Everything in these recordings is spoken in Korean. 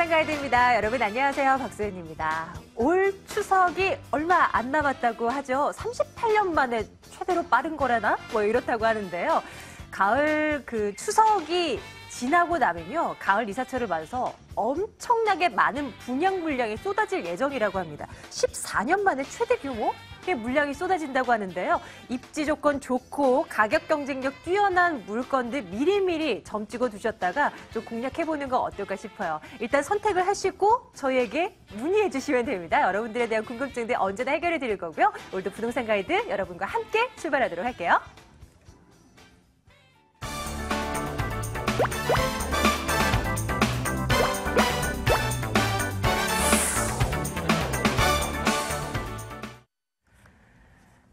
부동산 가이드입니다. 여러분 안녕하세요. 박소연입니다. 올 추석이 얼마 안 남았다고 하죠. 38년 만에 최대로 빠른 거라나? 뭐 이렇다고 하는데요. 가을 추석이 지나고 나면요. 가을 이사철을 맞아서 엄청나게 많은 분양 물량이 쏟아질 예정이라고 합니다. 14년 만에 최대 규모의 물량이 쏟아진다고 하는데요. 입지 조건 좋고 가격 경쟁력 뛰어난 물건들 미리미리 점 찍어 두셨다가 좀 공략해보는 거 어떨까 싶어요. 일단 선택을 하시고 저희에게 문의해 주시면 됩니다. 여러분들에 대한 궁금증들 언제나 해결해 드릴 거고요. 오늘도 부동산 가이드 여러분과 함께 출발하도록 할게요.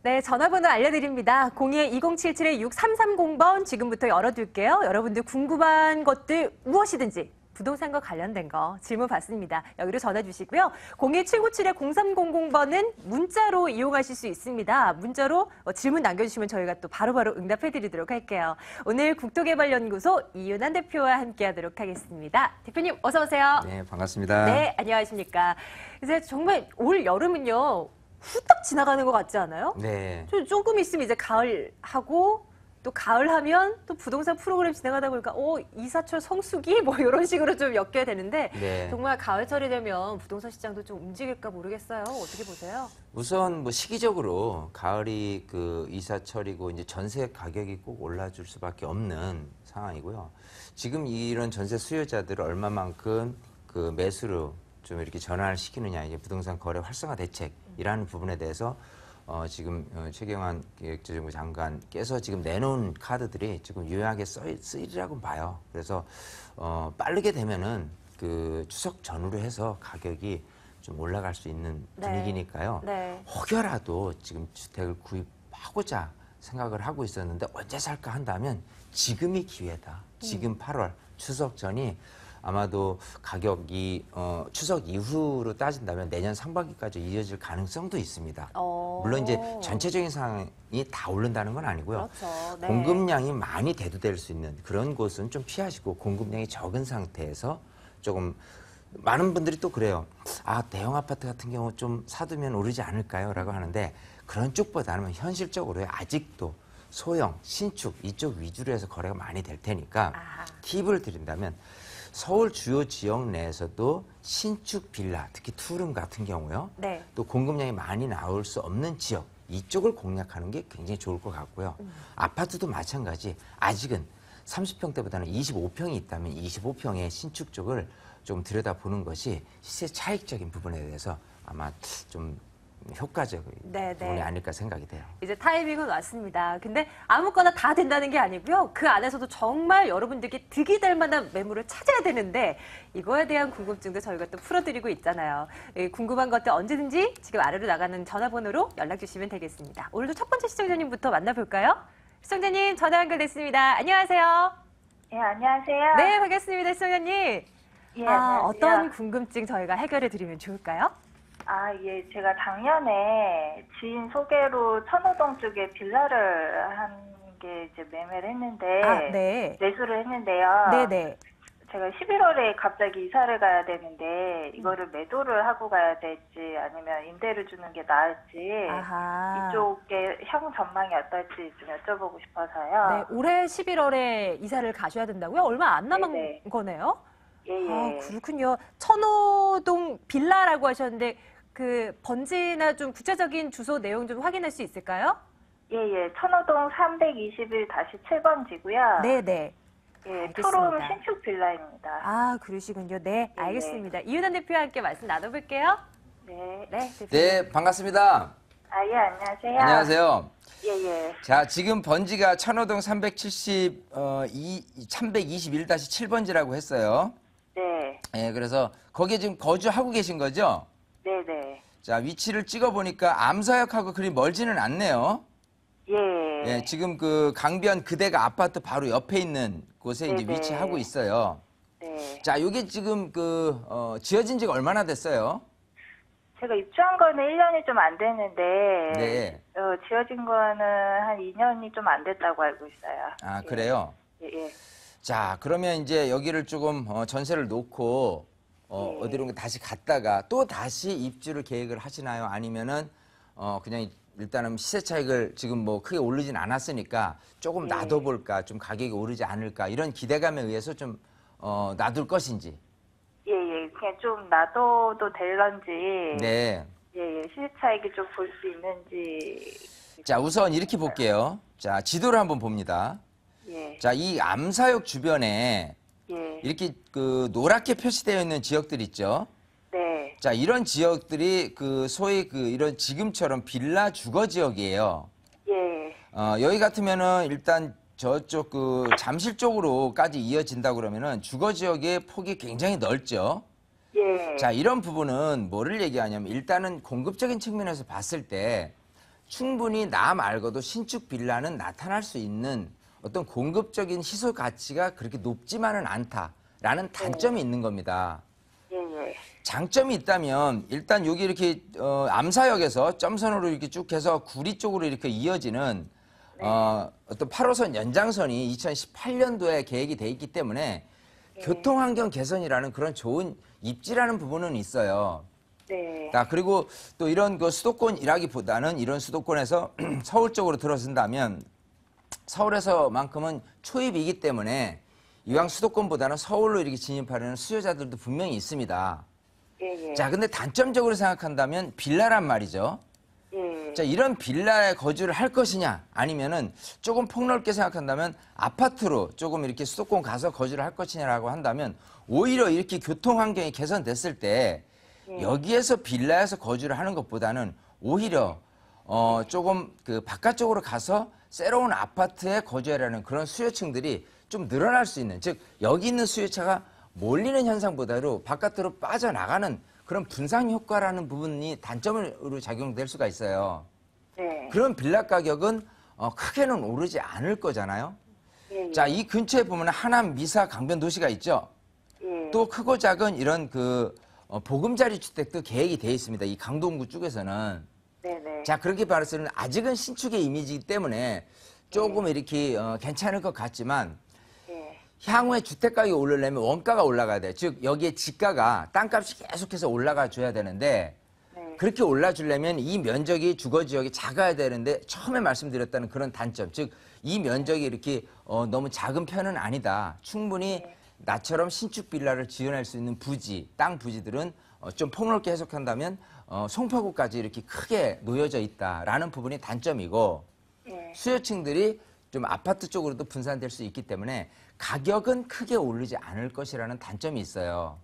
네, 전화번호 알려드립니다. 02-2077-6330번 지금부터 열어둘게요. 여러분들 궁금한 것들 무엇이든지 부동산과 관련된 거 질문 받습니다. 여기로 전화 주시고요. 01797-0300번은 문자로 이용하실 수 있습니다. 문자로 질문 남겨주시면 저희가 또 바로바로 응답해드리도록 할게요. 오늘 국토개발연구소 이윤환 대표와 함께하도록 하겠습니다. 대표님 어서 오세요. 네, 반갑습니다. 네, 안녕하십니까. 이제 정말 올 여름은요. 후딱 지나가는 것 같지 않아요? 네. 조금 있으면 이제 가을하고 또 가을 하면 또 부동산 프로그램 진행하다 보니까 이사철 성수기 뭐 이런 식으로 좀 엮여야 되는데 네. 정말 가을철이 되면 부동산 시장도 좀 움직일까 모르겠어요. 어떻게 보세요? 우선 뭐 시기적으로 가을이 이사철이고 이제 전세 가격이 꼭 올라줄 수밖에 없는 상황이고요. 지금 이런 전세 수요자들을 얼마만큼 매수로 좀 이렇게 전환을 시키느냐, 이게 부동산 거래 활성화 대책이라는 부분에 대해서 지금 최경환 기획재정부 장관께서 지금 내놓은 카드들이 지금 유용하게 쓰이리라고 봐요. 그래서 빠르게 되면은 추석 전후로 해서 가격이 좀 올라갈 수 있는 분위기니까요. 네. 혹여라도 지금 주택을 구입하고자 생각을 하고 있었는데 언제 살까 한다면 지금이 기회다. 지금 8월 추석 전이 아마도 가격이 추석 이후로 따진다면 내년 상반기까지 이어질 가능성도 있습니다. 물론 이제 전체적인 상황이 다 오른다는 건 아니고요. 그렇죠. 네. 공급량이 많이 대두될 수 있는 그런 곳은 좀 피하시고 공급량이 적은 상태에서 조금 많은 분들이 또 그래요. 대형 아파트 같은 경우 좀 사두면 오르지 않을까요? 라고 하는데 그런 쪽보다는 현실적으로 아직도 소형, 신축 이쪽 위주로 해서 거래가 많이 될 테니까 팁을 드린다면 서울 주요 지역 내에서도 신축 빌라, 특히 투룸 같은 경우요. 네. 또 공급량이 많이 나올 수 없는 지역, 이쪽을 공략하는 게 굉장히 좋을 것 같고요. 아파트도 마찬가지. 아직은 30평대보다는 25평이 있다면 25평의 신축 쪽을 좀 들여다보는 것이 시세 차익적인 부분에 대해서 아마 좀 효과적인 부분이 아닐까 생각이 돼요. 이제 타이밍은 왔습니다. 근데 아무거나 다 된다는 게 아니고요. 그 안에서도 정말 여러분들께 득이 될 만한 매물을 찾아야 되는데 이거에 대한 궁금증도 저희가 또 풀어드리고 있잖아요. 궁금한 것들 언제든지 지금 아래로 나가는 전화번호로 연락 주시면 되겠습니다. 오늘도 첫 번째 시청자님부터 만나볼까요? 시청자님 전화 연결됐습니다. 안녕하세요. 예, 안녕하세요. 네, 반갑습니다. 시청자님. 예, 안녕하세요. 어떤 궁금증 저희가 해결해 드리면 좋을까요? 예, 제가 작년에 지인 소개로 천호동 쪽에 빌라를 한 게 이제 매매를 했는데, 네. 매수를 했는데요. 네네. 제가 11월에 갑자기 이사를 가야 되는데, 이거를 매도를 하고 가야 될지, 아니면 임대를 주는 게 나을지, 이쪽의 향후 전망이 어떨지 좀 여쭤보고 싶어서요. 네, 올해 11월에 이사를 가셔야 된다고요? 얼마 안 남은 거네요? 예. 그렇군요. 천호동 빌라라고 하셨는데 번지나 좀 구체적인 주소 내용 좀 확인할 수 있을까요? 예. 천호동 321-7번지고요. 네네. 예, 투룸 신축 빌라입니다. 그러시군요. 네, 알겠습니다. 이윤환 대표와 함께 말씀 나눠볼게요. 네. 네, 반갑습니다. 예, 안녕하세요. 안녕하세요. 예. 자, 지금 번지가 천호동 321-7번지라고 했어요. 네. 예, 그래서 거기에 지금 거주하고 계신 거죠? 네네. 자, 위치를 찍어보니까 암사역하고 그리 멀지는 않네요. 예, 지금 강변 그대가 아파트 바로 옆에 있는 곳에 이제 위치하고 있어요. 네. 자, 요게 지금 지어진 지가 얼마나 됐어요? 제가 입주한 거는 1년이 좀 안 됐는데, 네. 지어진 거는 한 2년이 좀 안 됐다고 알고 있어요. 아, 그래요? 예. 자, 그러면 이제 여기를 조금 전세를 놓고 어디론가 다시 갔다가 또 다시 입주를 계획을 하시나요? 아니면은 그냥 일단은 시세 차익을 지금 뭐 크게 오르진 않았으니까 조금 놔둬볼까, 좀 가격이 오르지 않을까 이런 기대감에 의해서 좀 놔둘 것인지. 예. 그냥 좀 놔둬도 될런지. 네. 예. 시세 차익이 좀 볼 수 있는지. 자, 우선 이렇게 볼게요. 자, 지도를 한번 봅니다. 예. 자, 이 암사역 주변에 예. 이렇게 그 노랗게 표시되어 있는 지역들 있죠. 네. 자, 이런 지역들이 그 소위 그 이런 지금처럼 빌라 주거 지역이에요. 예. 여기 같으면은 일단 저쪽 그 잠실 쪽으로까지 이어진다 그러면은 주거 지역의 폭이 굉장히 넓죠. 예. 자, 이런 부분은 뭐를 얘기하냐면 일단은 공급적인 측면에서 봤을 때 충분히 나 말고도 신축 빌라는 나타날 수 있는 어떤 공급적인 희소 가치가 그렇게 높지만은 않다라는 단점이 있는 겁니다. 예. 장점이 있다면 일단 여기 이렇게 암사역에서 점선으로 이렇게 쭉 해서 구리 쪽으로 이렇게 이어지는 어떤 8호선 연장선이 2018년도에 계획이 돼 있기 때문에 교통환경 개선이라는 그런 좋은 입지라는 부분은 있어요. 네. 자, 그리고 또 이런 그 수도권이라기보다는 이런 수도권에서 서울 쪽으로 들어선다면 서울에서만큼은 초입이기 때문에 이왕 수도권보다는 서울로 이렇게 진입하려는 수요자들도 분명히 있습니다. 예. 자, 근데 단점적으로 생각한다면 빌라란 말이죠. 예. 자, 이런 빌라에 거주를 할 것이냐 아니면은 조금 폭넓게 생각한다면 아파트로 조금 이렇게 수도권 가서 거주를 할 것이냐라고 한다면 오히려 이렇게 교통 환경이 개선됐을 때 여기에서 빌라에서 거주를 하는 것보다는 오히려 조금 그 바깥쪽으로 가서 새로운 아파트에 거주하려는 그런 수요층들이 좀 늘어날 수 있는, 즉 여기 있는 수요차가 몰리는 현상보다도 바깥으로 빠져나가는 그런 분산 효과라는 부분이 단점으로 작용될 수가 있어요. 네. 그런 빌라 가격은 크게는 오르지 않을 거잖아요. 예. 자, 이 근처에 보면 하남, 미사, 강변 도시가 있죠. 예. 또 크고 작은 이런 그 보금자리 주택도 계획이 되어 있습니다. 이 강동구 쪽에서는. 네네. 자, 그렇게 봐서는 아직은 신축의 이미지이기 때문에 조금 이렇게 괜찮을 것 같지만 예. 향후에 주택 가격이 오르려면 원가가 올라가야 돼요. 즉 여기에 지가가 땅값이 계속해서 올라가 줘야 되는데 네. 그렇게 올라주려면 이 면적이 주거 지역이 작아야 되는데 처음에 말씀드렸다는 그런 단점, 즉 이 면적이 이렇게 너무 작은 편은 아니다. 충분히 나처럼 신축 빌라를 지어낼 수 있는 부지, 땅 부지들은 좀 폭넓게 해석한다면 송파구까지 이렇게 크게 놓여져 있다라는 부분이 단점이고 예. 수요층들이 좀 아파트 쪽으로도 분산될 수 있기 때문에 가격은 크게 오르지 않을 것이라는 단점이 있어요.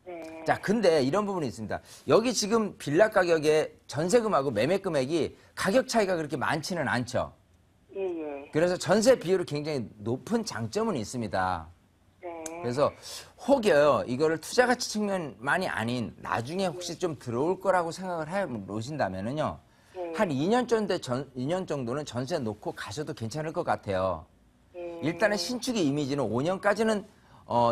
네. 자, 근데 이런 부분이 있습니다. 여기 지금 빌라 가격의 전세금하고 매매 금액이 가격 차이가 그렇게 많지는 않죠. 예. 그래서 전세 비율이 굉장히 높은 장점은 있습니다. 네. 그래서 혹여 이거를 투자 가치 측면만이 아닌 나중에 혹시 좀 들어올 거라고 생각을 해 놓으신다면은요. 한 2년 정도는 전세 놓고 가셔도 괜찮을 것 같아요. 일단은 신축의 이미지는 5년까지는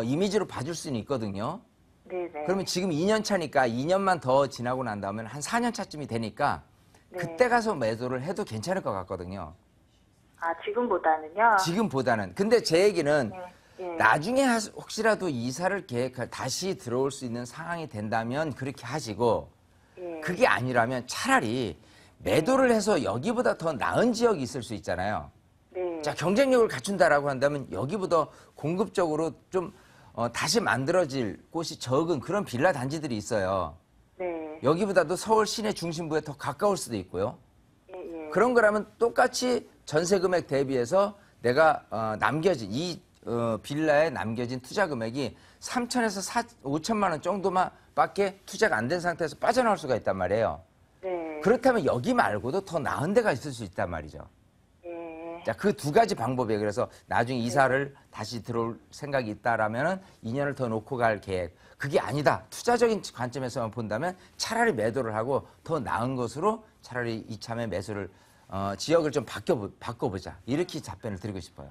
이미지로 봐줄 수는 있거든요. 네네. 그러면 지금 2년 차니까 2년만 더 지나고 난 다음에 한 4년 차쯤이 되니까 그때 가서 매도를 해도 괜찮을 것 같거든요. 아, 지금보다는요? 지금보다는. 근데 제 얘기는 예. 나중에 혹시라도 이사를 계획할 다시 들어올 수 있는 상황이 된다면 그렇게 하시고 그게 아니라면 차라리 매도를 해서 여기보다 더 나은 지역이 있을 수 있잖아요. 네. 자, 경쟁력을 갖춘다라고 한다면 여기보다 공급적으로 좀 다시 만들어질 곳이 적은 그런 빌라 단지들이 있어요. 네. 여기보다도 서울 시내 중심부에 더 가까울 수도 있고요. 예. 그런 거라면 똑같이 전세 금액 대비해서 내가 남겨진 이 빌라에 남겨진 투자 금액이 3천에서 5천만 원 정도만 밖에 투자가 안 된 상태에서 빠져나올 수가 있단 말이에요. 네. 그렇다면 여기 말고도 더 나은 데가 있을 수 있단 말이죠. 예. 자, 그 두 가지 방법이에요. 그래서 나중에 이사를 다시 들어올 생각이 있다라면은 2년을 더 놓고 갈 계획. 그게 아니다. 투자적인 관점에서만 본다면 차라리 매도를 하고 더 나은 것으로 차라리 이참에 매수를 지역을 좀 바꿔보자. 이렇게 답변을 드리고 싶어요.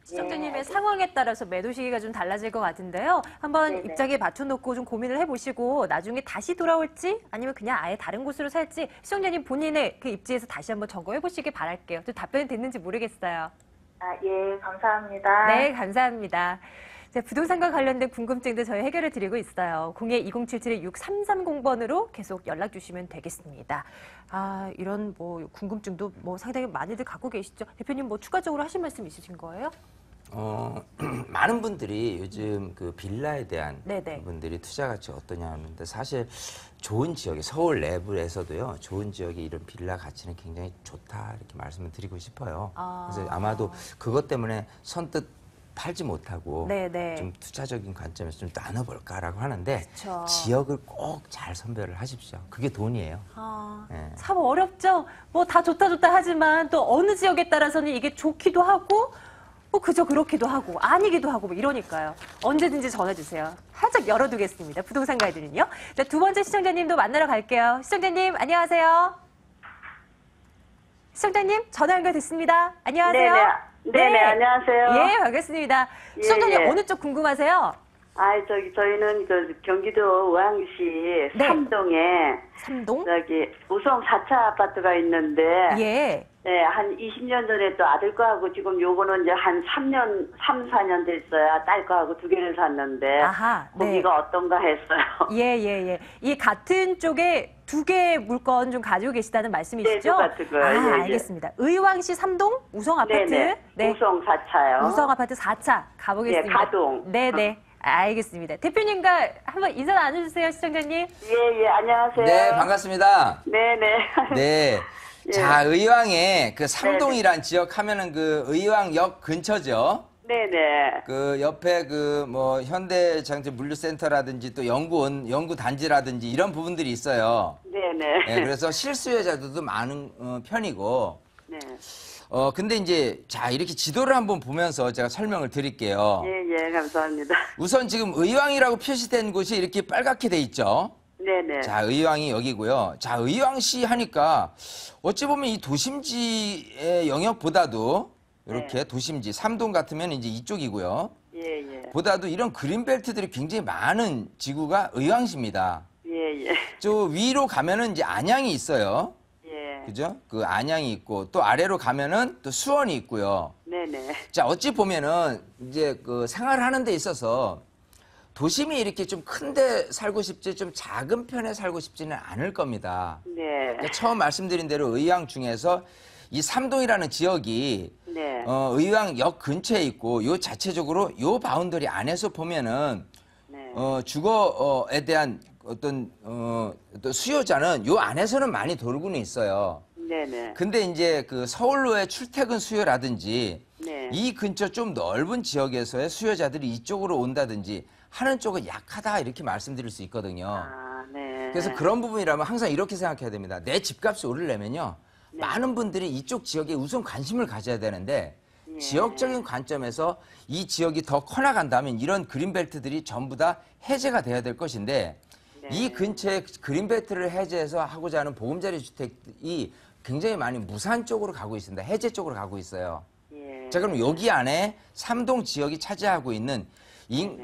시청자님의 상황에 따라서 매도 시기가 좀 달라질 것 같은데요. 한번 네네. 입장에 맞춰놓고 좀 고민을 해보시고 나중에 다시 돌아올지 아니면 그냥 아예 다른 곳으로 살지 시청자님 본인의 그 입지에서 다시 한번 점검해보시기 바랄게요. 또 답변이 됐는지 모르겠어요. 아, 예, 감사합니다. 네, 감사합니다. 자, 부동산과 관련된 궁금증도 저희 해결해 드리고 있어요. 02-2077-6330번으로 계속 연락 주시면 되겠습니다. 아, 이런 뭐 궁금증도 뭐 상당히 많이들 갖고 계시죠. 대표님 뭐 추가적으로 하실 말씀 있으신 거예요? 많은 분들이 요즘 그 빌라에 대한 네네. 분들이 투자 가치 어떠냐 하는데 사실 좋은 지역에 서울 내부에서도요 좋은 지역에 이런 빌라 가치는 굉장히 좋다 이렇게 말씀을 드리고 싶어요. 그래서 아마도 그것 때문에 선뜻 팔지 못하고 네네. 좀 투자적인 관점에서 좀 나눠볼까라고 하는데 그쵸. 지역을 꼭 잘 선별을 하십시오. 그게 돈이에요. 네. 참 어렵죠. 뭐 다 좋다 하지만 또 어느 지역에 따라서는 이게 좋기도 하고 뭐 그저 그렇기도 하고 아니기도 하고 뭐 이러니까요. 언제든지 전화주세요. 활짝 열어두겠습니다. 부동산 가이드는요. 자, 두 번째 시청자님도 만나러 갈게요. 시청자님 안녕하세요. 시청자님 전화 연결됐습니다. 안녕하세요. 네네, 안녕하세요. 예, 반갑습니다. 예, 시청자님 예. 어느 쪽 궁금하세요? 저희는 그 경기도 의왕시 네. 삼동에 삼동? 우성 4차 아파트가 있는데 예. 네, 한 20년 전에 또 아들 거하고 지금 요거는 이제 한 3년, 3, 4년 됐어요. 딸 거하고 두 개를 샀는데 아하, 네. 거기가 어떤가 했어요. 예. 이 같은 쪽에 두 개의 물건 좀 가지고 계시다는 말씀이시죠? 네, 똑같은 거요. 아, 예, 예. 알겠습니다. 의왕시 삼동 우성 아파트. 네네. 우성 4차요. 우성 아파트 4차 가보겠습니다. 네, 가동. 네네. 알겠습니다. 대표님과 한번 인사 나눠주세요, 시청자님. 예, 안녕하세요. 네, 반갑습니다. 네네. 네. 예. 자, 의왕에 그 삼동이란 지역 하면은 그 의왕역 근처죠. 네네. 그 옆에 그 뭐 현대장치 물류센터라든지 또 연구 단지라든지 이런 부분들이 있어요. 네네. 네, 그래서 실수요자들도 많은 편이고. 네. 근데 이제 자, 이렇게 지도를 한번 보면서 제가 설명을 드릴게요. 예, 감사합니다. 우선 지금 의왕이라고 표시된 곳이 이렇게 빨갛게 돼 있죠. 네네. 자, 의왕이 여기고요. 자, 의왕시 하니까 어찌 보면 이 도심지의 영역보다도 이렇게 네. 도심지, 삼동 같으면 이제 이쪽이고요. 예. 보다도 이런 그린벨트들이 굉장히 많은 지구가 의왕시입니다. 예. 저 위로 가면은 이제 안양이 있어요. 예. 그죠? 그 안양이 있고 또 아래로 가면은 또 수원이 있고요. 네네. 자, 어찌 보면은 이제 그 생활하는 데 있어서 도심이 이렇게 좀 큰데 살고 싶지 좀 작은 편에 살고 싶지는 않을 겁니다. 네. 그러니까 처음 말씀드린 대로 의왕 중에서 이 삼동이라는 지역이 네. 의왕역 근처에 있고 요 자체적으로 요 바운더리 안에서 보면은 네. 주거에 대한 어떤 또 수요자는 요 안에서는 많이 돌고는 있어요. 네네. 근데 이제 그 서울로의 출퇴근 수요라든지 네. 이 근처 좀 넓은 지역에서의 수요자들이 이쪽으로 온다든지 하는 쪽은 약하다 이렇게 말씀드릴 수 있거든요. 아, 네. 그래서 그런 부분이라면 항상 이렇게 생각해야 됩니다. 내 집값이 오르려면요. 네. 많은 분들이 이쪽 지역에 우선 관심을 가져야 되는데 예. 지역적인 관점에서 이 지역이 더 커나간다면 이런 그린벨트들이 전부 다 해제가 돼야 될 것인데 네. 이 근처에 그린벨트를 해제해서 하고자 하는 보금자리 주택이 굉장히 많이 무산 쪽으로 가고 있습니다. 해제 쪽으로 가고 있어요. 예. 자, 그럼 여기 안에 삼동 지역이 차지하고 있는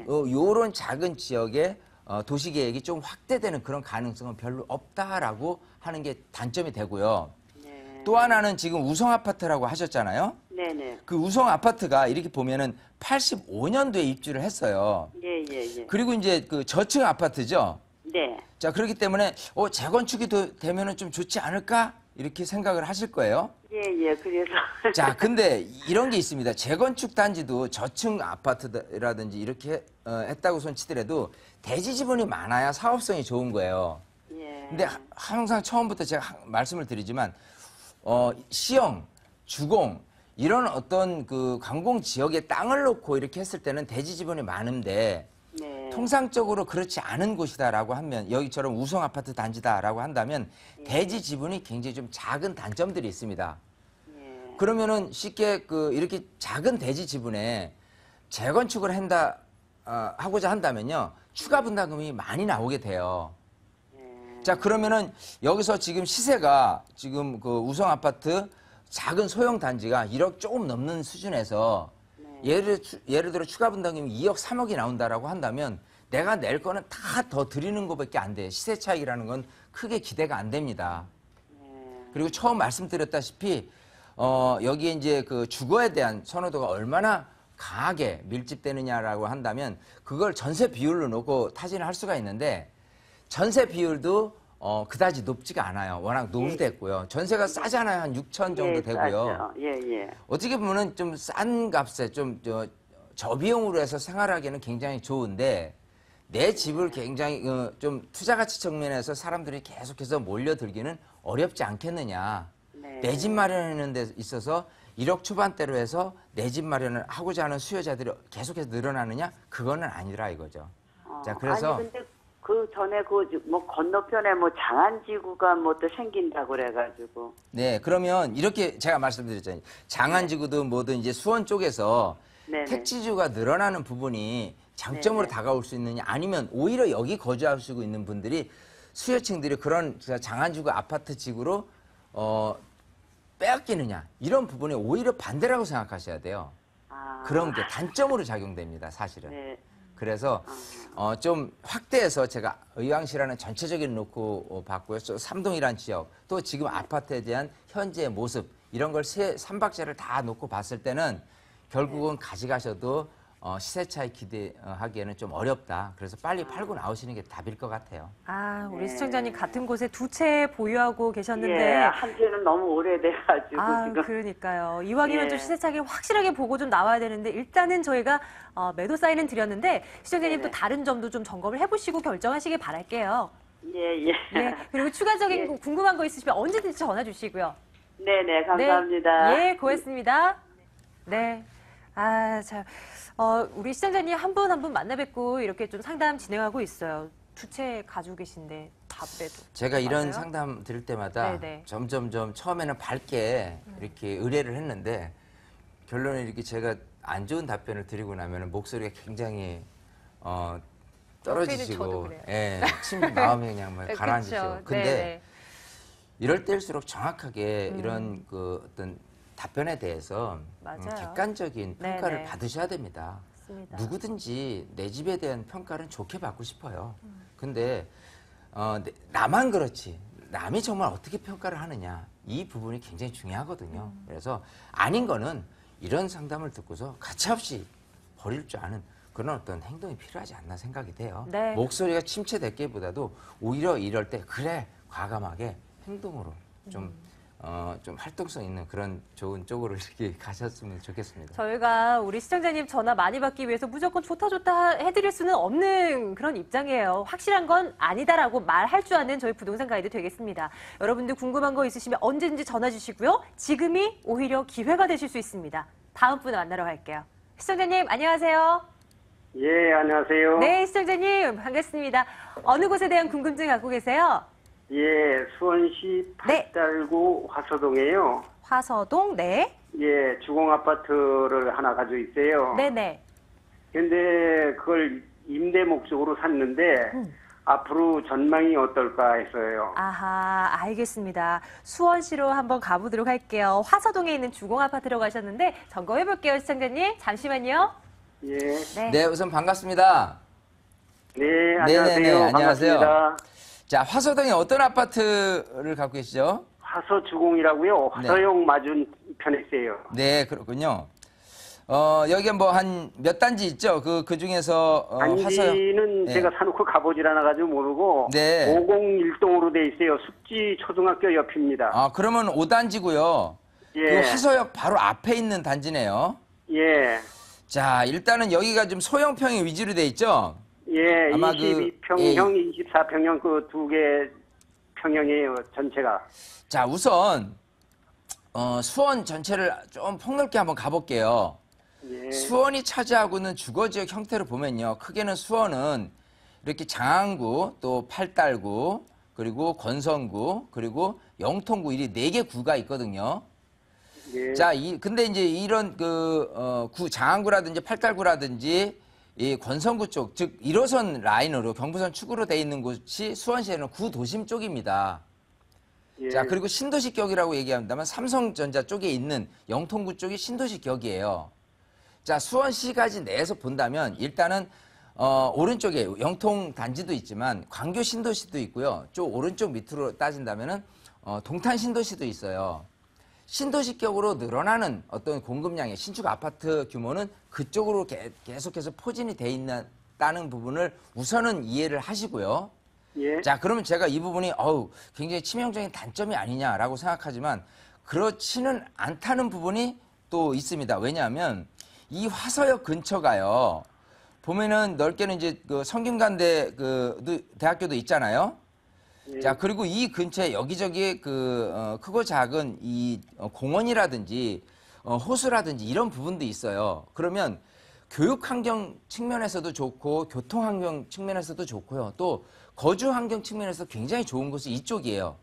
요런 작은 지역의 도시계획이 좀 확대되는 그런 가능성은 별로 없다라고 하는 게 단점이 되고요. 네. 또 하나는 지금 우성 아파트라고 하셨잖아요. 네네. 그 우성 아파트가 이렇게 보면은 85년도에 입주를 했어요. 예. 그리고 이제 그 저층 아파트죠. 네. 자, 그렇기 때문에 재건축이 되면은 좀 좋지 않을까? 이렇게 생각을 하실 거예요. 예. 그래서. 자, 근데 이런 게 있습니다. 재건축 단지도 저층 아파트라든지 이렇게 했다고 손 치더라도 대지 지분이 많아야 사업성이 좋은 거예요. 예. 근데 항상 처음부터 제가 말씀을 드리지만 시형, 주공 이런 어떤 그 관공 지역에 땅을 놓고 이렇게 했을 때는 대지 지분이 많은데 네. 통상적으로 그렇지 않은 곳이다라고 하면 여기처럼 우성 아파트 단지다라고 한다면 대지 지분이 굉장히 좀 작은 단점들이 있습니다. 예. 그러면은 쉽게 그 이렇게 작은 대지 지분에 재건축을 하고자 한다면요 추가 분담금이 많이 나오게 돼요. 자, 그러면은 여기서 지금 시세가 지금 그 우성 아파트 작은 소형 단지가 1억 조금 넘는 수준에서 예를 들어 추가 분담금이 2억 3억이 나온다라고 한다면 내가 낼 거는 다 더 드리는 것밖에 안 돼요. 시세 차익이라는 건 크게 기대가 안 됩니다. 그리고 처음 말씀드렸다시피 여기에 이제 그 주거에 대한 선호도가 얼마나 강하게 밀집되느냐라고 한다면 그걸 전세 비율로 놓고 타진을 할 수가 있는데 전세 비율도 그다지 높지가 않아요. 워낙 노후됐고요. 전세가 싸잖아요. 한 6천 정도 예, 되고요. 싸죠. 예. 어떻게 보면은 좀 싼 값에 좀 저비용으로 해서 생활하기에는 굉장히 좋은데 내 집을 굉장히 좀 투자 가치 측면에서 사람들이 계속해서 몰려들기는 어렵지 않겠느냐. 네. 내 집 마련하는 데 있어서 1억 초반대로 해서 내 집 마련을 하고자 하는 수요자들이 계속해서 늘어나느냐? 그거는 아니라 이거죠. 자, 그래서 아니 근데 그 전에 그 뭐 건너편에 뭐 장안지구가 뭐 또 생긴다고 그래가지고. 네, 그러면 이렇게 제가 말씀드렸잖아요. 장안지구도 뭐든 이제 수원 쪽에서 네네. 택지주가 늘어나는 부분이 장점으로 네네. 다가올 수 있느냐 아니면 오히려 여기 거주하시고 있는 분들이 수요층들이 그런 장안지구 아파트 지구로 빼앗기느냐 이런 부분이 오히려 반대라고 생각하셔야 돼요. 그런 게 단점으로 작용됩니다, 사실은. 네. 그래서 좀 확대해서 제가 의왕시라는 전체적인 놓고 봤고요. 또 삼동이라는 지역, 또 지금 아파트에 대한 현재의 모습 이런 걸 삼박자를 다 놓고 봤을 때는 결국은 가져가셔도 시세 차익 기대하기에는 좀 어렵다. 그래서 빨리 팔고 나오시는 게 답일 것 같아요. 아, 우리 네. 시청자님 같은 곳에 두 채 보유하고 계셨는데. 예, 한 채는 너무 오래돼가지고 아, 지금. 그러니까요. 이왕이면 예. 좀 시세 차익을 확실하게 보고 좀 나와야 되는데 일단은 저희가 매도 사인은 드렸는데 시청자님 또 네네. 다른 점도 좀 점검을 해보시고 결정하시길 바랄게요. 예. 네. 그리고 추가적인 예. 거 궁금한 거 있으시면 언제든지 전화 주시고요. 네네, 감사합니다. 네, 고맙습니다. 네. 아, 자, 우리 시청자님 한 분 한 분 만나 뵙고 이렇게 좀 상담 진행하고 있어요. 두 채 가지고 계신데 다 빼도. 제가 이런 맞아요? 상담 드릴 때마다 네네. 점점점 처음에는 밝게 이렇게 의뢰를 했는데 결론에 이렇게 제가 안 좋은 답변을 드리고 나면 목소리가 굉장히 저도 떨어지시고 그래요. 예, 마음이 그냥 막 그쵸. 가라앉으시고 근데 네네. 이럴 때일수록 정확하게 이런 그 어떤 답변에 대해서 맞아요. 객관적인 평가를 네네. 받으셔야 됩니다. 맞습니다. 누구든지 내 집에 대한 평가는 좋게 받고 싶어요. 근데 나만 그렇지 남이 정말 어떻게 평가를 하느냐 이 부분이 굉장히 중요하거든요. 그래서 아닌 거는 이런 상담을 듣고서 가차없이 버릴 줄 아는 그런 어떤 행동이 필요하지 않나 생각이 돼요. 네. 목소리가 침체됐기보다도 오히려 이럴 때 그래 과감하게 행동으로 좀 활동성 있는 그런 좋은 쪽으로 이렇게 가셨으면 좋겠습니다. 저희가 우리 시청자님 전화 많이 받기 위해서 무조건 좋다 해드릴 수는 없는 그런 입장이에요. 확실한 건 아니다라고 말할 줄 아는 저희 부동산 가이드 되겠습니다. 여러분들 궁금한 거 있으시면 언제든지 전화 주시고요. 지금이 오히려 기회가 되실 수 있습니다. 다음 분 만나러 갈게요. 시청자님 안녕하세요. 예, 안녕하세요. 네, 시청자님 반갑습니다. 어느 곳에 대한 궁금증 갖고 계세요? 예, 수원시 네. 팔달구 화서동에요. 화서동, 네. 예, 주공 아파트를 하나 가지고 있어요. 네네. 근데 그걸 임대 목적으로 샀는데 앞으로 전망이 어떨까 했어요. 아하, 알겠습니다. 수원시로 한번 가보도록 할게요. 화서동에 있는 주공 아파트로 가셨는데 점검해볼게요, 시청자님. 잠시만요. 예. 네. 네, 우선 반갑습니다. 네, 안녕하세요. 네네네, 안녕하세요. 반갑습니다. 자, 화서동에 어떤 아파트를 갖고 계시죠? 화서 주공이라고요. 화서역 맞은 편에 있어요. 네, 그렇군요. 여기 뭐 한 몇 단지 있죠? 그 중에서 단지는 네. 제가 사놓고 가보질 않아가지고 모르고 네. 501동으로 돼 있어요. 숙지 초등학교 옆입니다. 아, 그러면 5단지고요. 예. 그 화서역 바로 앞에 있는 단지네요. 예. 자, 일단은 여기가 좀 소형평이 위주로 돼 있죠? 예, 아마 22평형, 24평형 그 두 개 평형이에요, 전체가. 자, 우선 수원 전체를 좀 폭넓게 한번 가볼게요. 예. 수원이 차지하고 있는 주거지역 형태를 보면요. 크게는 수원은 이렇게 장안구, 또 팔달구, 그리고 권선구, 그리고 영통구 이 4개 구가 있거든요. 예. 자, 근데 이제 이런 장안구라든지 팔달구라든지 이 권선구 쪽, 즉 1호선 라인으로 경부선 축으로 돼 있는 곳이 수원시에는 구도심 쪽입니다. 예. 자, 그리고 신도시격이라고 얘기한다면 삼성전자 쪽에 있는 영통구 쪽이 신도시격이에요. 자, 수원시까지 내에서 본다면 일단은 오른쪽에 영통 단지도 있지만 광교 신도시도 있고요. 쪽 오른쪽 밑으로 따진다면은 동탄 신도시도 있어요. 신도시격으로 늘어나는 어떤 공급량의 신축 아파트 규모는 그쪽으로 계속해서 포진이 돼 있다는 부분을 우선은 이해를 하시고요. 예. 자, 그러면 제가 이 부분이 굉장히 치명적인 단점이 아니냐라고 생각하지만 그렇지는 않다는 부분이 또 있습니다. 왜냐하면 이 화서역 근처가요. 보면은 넓게는 이제 그 성균관대 대학교도 있잖아요. 예. 자, 그리고 이 근처에 여기저기 크고 작은 이 공원이라든지 호수라든지 이런 부분도 있어요. 그러면 교육 환경 측면에서도 좋고 교통 환경 측면에서도 좋고요. 또 거주 환경 측면에서 굉장히 좋은 곳이 이쪽이에요.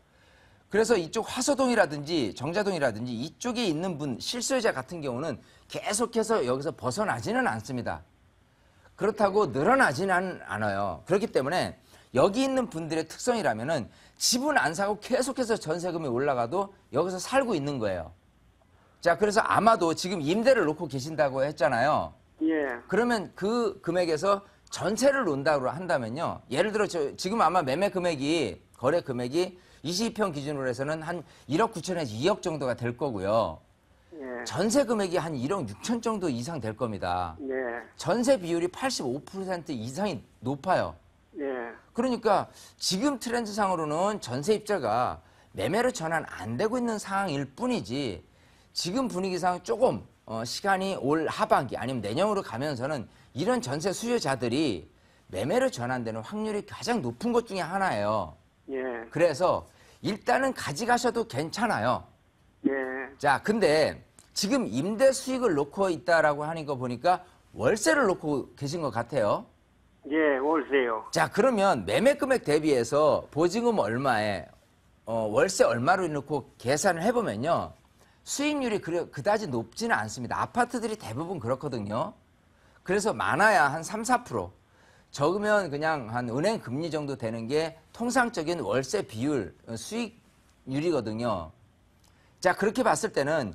그래서 이쪽 화서동이라든지 정자동이라든지 이쪽에 있는 실수요자 같은 경우는 계속해서 여기서 벗어나지는 않습니다. 그렇다고 늘어나지는 않아요. 그렇기 때문에 여기 있는 분들의 특성이라면은 집은 안 사고 계속해서 전세금이 올라가도 여기서 살고 있는 거예요. 자, 그래서 아마도 지금 임대를 놓고 계신다고 했잖아요. 예. 그러면 그 금액에서 전세를 놓는다고 한다면요. 예를 들어 지금 아마 매매 금액이 거래 금액이 22평 기준으로 해서는 한 1억 9천에서 2억 정도가 될 거고요. 예. 전세 금액이 한 1억 6천 정도 이상 될 겁니다. 네. 전세 비율이 85% 이상이 높아요. 네. 그러니까 지금 트렌드상으로는 전세 입자가 매매로 전환 안 되고 있는 상황일 뿐이지 지금 분위기상 조금 시간이 올 하반기 아니면 내년으로 가면서는 이런 전세 수요자들이 매매로 전환되는 확률이 가장 높은 것 중에 하나예요. 예. 그래서 일단은 가져가셔도 괜찮아요. 예. 자, 근데 지금 임대 수익을 놓고 있다라고 하는 거 보니까 월세를 놓고 계신 것 같아요. 예, 월세요. 자, 그러면 매매 금액 대비해서 보증금 얼마에 월세 얼마로 놓고 계산을 해보면요. 수익률이 그다지 높지는 않습니다. 아파트들이 대부분 그렇거든요. 그래서 많아야 한 3, 4%. 적으면 그냥 한 은행 금리 정도 되는 게 통상적인 월세 비율, 수익률이거든요. 자, 그렇게 봤을 때는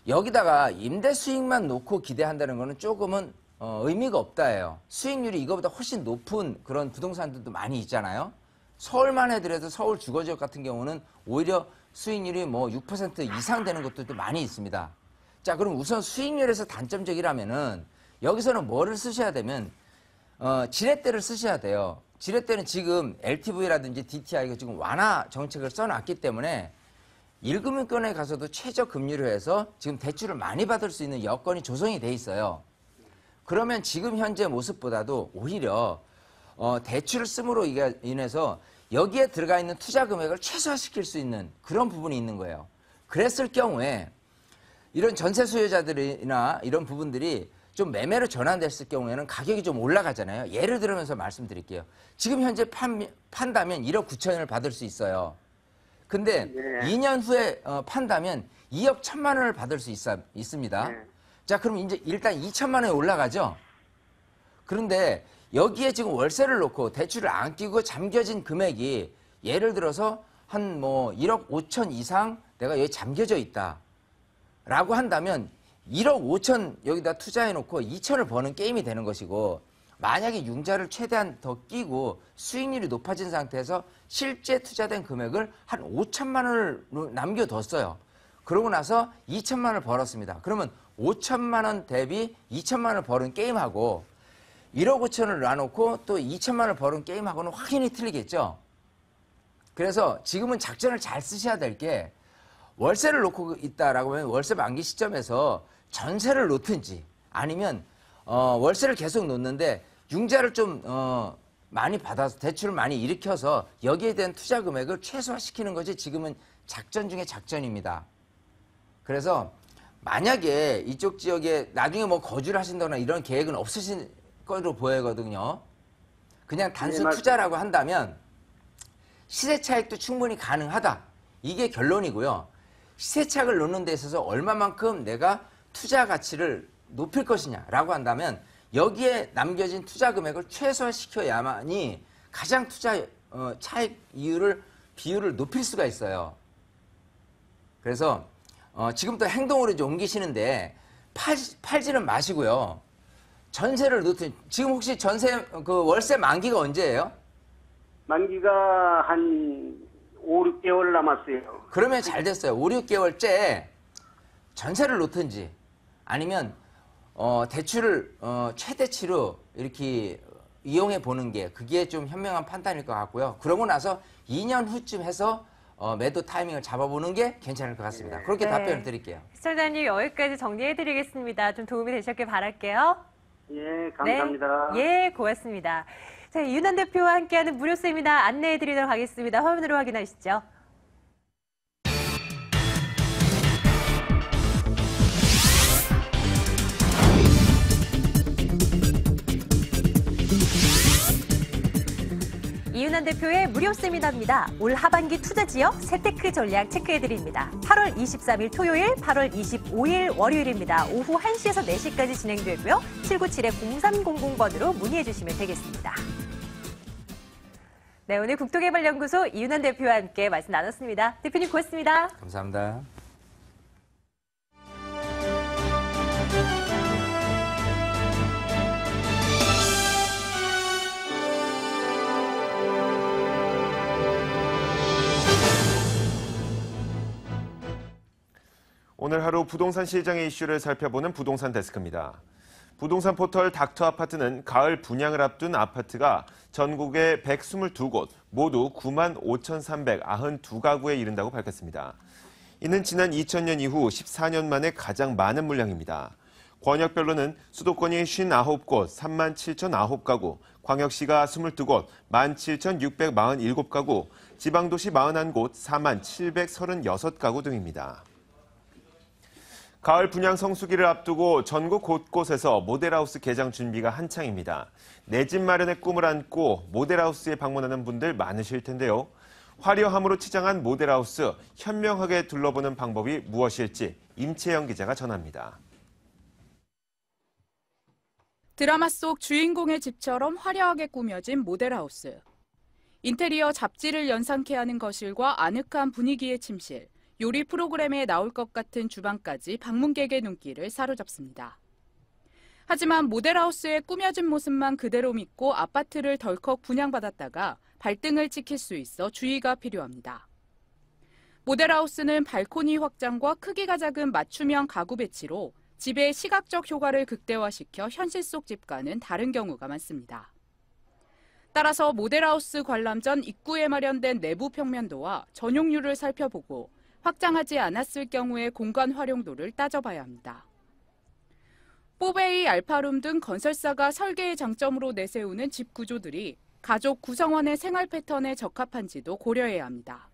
여기다가 임대 수익만 놓고 기대한다는 거는 조금은 의미가 없다예요. 수익률이 이거보다 훨씬 높은 그런 부동산들도 많이 있잖아요. 서울만 해더라도 서울 주거지역 같은 경우는 오히려 수익률이 뭐 6% 이상 되는 것들도 많이 있습니다. 자, 그럼 우선 수익률에서 단점적이라면은 여기서는 뭐를 쓰셔야 되면 지렛대를 쓰셔야 돼요. 지렛대는 지금 LTV라든지 DTI가 지금 완화 정책을 써놨기 때문에 1금융권에 가서도 최저 금리로 해서 지금 대출을 많이 받을 수 있는 여건이 조성이 돼 있어요. 그러면 지금 현재 모습보다도 오히려 대출을 씀으로 인해서 여기에 들어가 있는 투자 금액을 최소화시킬 수 있는 그런 부분이 있는 거예요. 그랬을 경우에 이런 전세 수요자들이나 이런 부분들이 좀 매매로 전환됐을 경우에는 가격이 좀 올라가잖아요. 예를 들면서 말씀드릴게요. 지금 현재 판다면 1억 9천을 받을 수 있어요. 근데 네. 2년 후에 판다면 2억 1천만 원을 받을 수 있습니다. 네. 자, 그럼 이제 일단 2천만 원이 올라가죠. 그런데 여기에 지금 월세를 놓고 대출을 안 끼고 잠겨진 금액이 예를 들어서 한 뭐 1억 5천 이상 내가 여기 잠겨져 있다. 라고 한다면 1억 5천 여기다 투자해 놓고 2천을 버는 게임이 되는 것이고 만약에 융자를 최대한 더 끼고 수익률이 높아진 상태에서 실제 투자된 금액을 한 5천만 원을 남겨뒀어요. 그러고 나서 2천만 원을 벌었습니다. 그러면 5천만 원 대비 2천만 원을 버는 게임하고 1억 5천을 놔놓고 또 2천만 원을 버는 게임하고는 확연히 틀리겠죠. 그래서 지금은 작전을 잘 쓰셔야 될 게 월세를 놓고 있다라고 하면 월세 만기 시점에서 전세를 놓든지 아니면 월세를 계속 놓는데 융자를 좀 많이 받아서 대출을 많이 일으켜서 여기에 대한 투자 금액을 최소화시키는 것이 지금은 작전 중에 작전입니다. 그래서 만약에 이쪽 지역에 나중에 뭐 거주를 하신다거나 이런 계획은 없으신 거로 보이거든요. 그냥 단순 네, 투자라고 한다면 시세 차익도 충분히 가능하다. 이게 결론이고요. 시세 차익을 놓는 데 있어서 얼마만큼 내가 투자 가치를 높일 것이냐라고 한다면 여기에 남겨진 투자 금액을 최소화시켜야만이 가장 투자 차익 비율을 높일 수가 있어요. 그래서 지금부터 행동으로 이제 옮기시는데 팔지는 마시고요. 전세를 놓든 지금 혹시 전세 월세 만기가 언제예요? 만기가 한 5, 6개월 남았어요. 그러면 잘 됐어요. 5, 6개월째 전세를 놓든지 아니면 대출을 최대치로 이렇게 이용해 보는 게 그게 좀 현명한 판단일 것 같고요. 그러고 나서 2년 후쯤 해서 매도 타이밍을 잡아보는 게 괜찮을 것 같습니다. 그렇게 네. 답변을 드릴게요. 시청자님 여기까지 정리해드리겠습니다. 좀 도움이 되셨길 바랄게요. 예, 감사합니다. 네. 예, 고맙습니다. 자, 이윤환 대표와 함께하는 무료 세미나 안내해드리도록 하겠습니다. 화면으로 확인하시죠. 이윤환 대표의 무료 세미나입니다. 올 하반기 투자 지역 세테크 전략 체크해드립니다. 8월 23일 토요일, 8월 25일 월요일입니다. 오후 1시에서 4시까지 진행되고요. 797-0300번으로 문의해주시면 되겠습니다. 네, 오늘 국토개발연구소 이윤환 대표와 함께 말씀 나눴습니다. 대표님 고맙습니다. 감사합니다. 오늘 하루 부동산 시장의 이슈를 살펴보는 부동산 데스크입니다. 부동산 포털 닥터아파트는 가을 분양을 앞둔 아파트가 전국에 122곳, 모두 95,392가구에 이른다고 밝혔습니다. 이는 지난 2000년 이후 14년 만에 가장 많은 물량입니다. 권역별로는 수도권이 59곳, 37,009가구, 광역시가 22곳, 17,647가구, 지방도시 41곳, 47,736가구 등입니다. 가을 분양 성수기를 앞두고 전국 곳곳에서 모델하우스 개장 준비가 한창입니다. 내 집 마련의 꿈을 안고 모델하우스에 방문하는 분들 많으실 텐데요. 화려함으로 치장한 모델하우스, 현명하게 둘러보는 방법이 무엇일지 임채영 기자가 전합니다. 드라마 속 주인공의 집처럼 화려하게 꾸며진 모델하우스. 인테리어 잡지를 연상케 하는 거실과 아늑한 분위기의 침실, 요리 프로그램에 나올 것 같은 주방까지 방문객의 눈길을 사로잡습니다. 하지만 모델하우스의 꾸며진 모습만 그대로 믿고 아파트를 덜컥 분양받았다가 발등을 찍힐 수 있어 주의가 필요합니다. 모델하우스는 발코니 확장과 크기가 작은 맞춤형 가구 배치로 집의 시각적 효과를 극대화시켜 현실 속 집과는 다른 경우가 많습니다. 따라서 모델하우스 관람 전 입구에 마련된 내부 평면도와 전용률을 살펴보고 확장하지 않았을 경우의 공간 활용도를 따져봐야 합니다. 뽀베이, 알파룸 등 건설사가 설계의 장점으로 내세우는 집 구조들이 가족 구성원의 생활 패턴에 적합한지도 고려해야 합니다.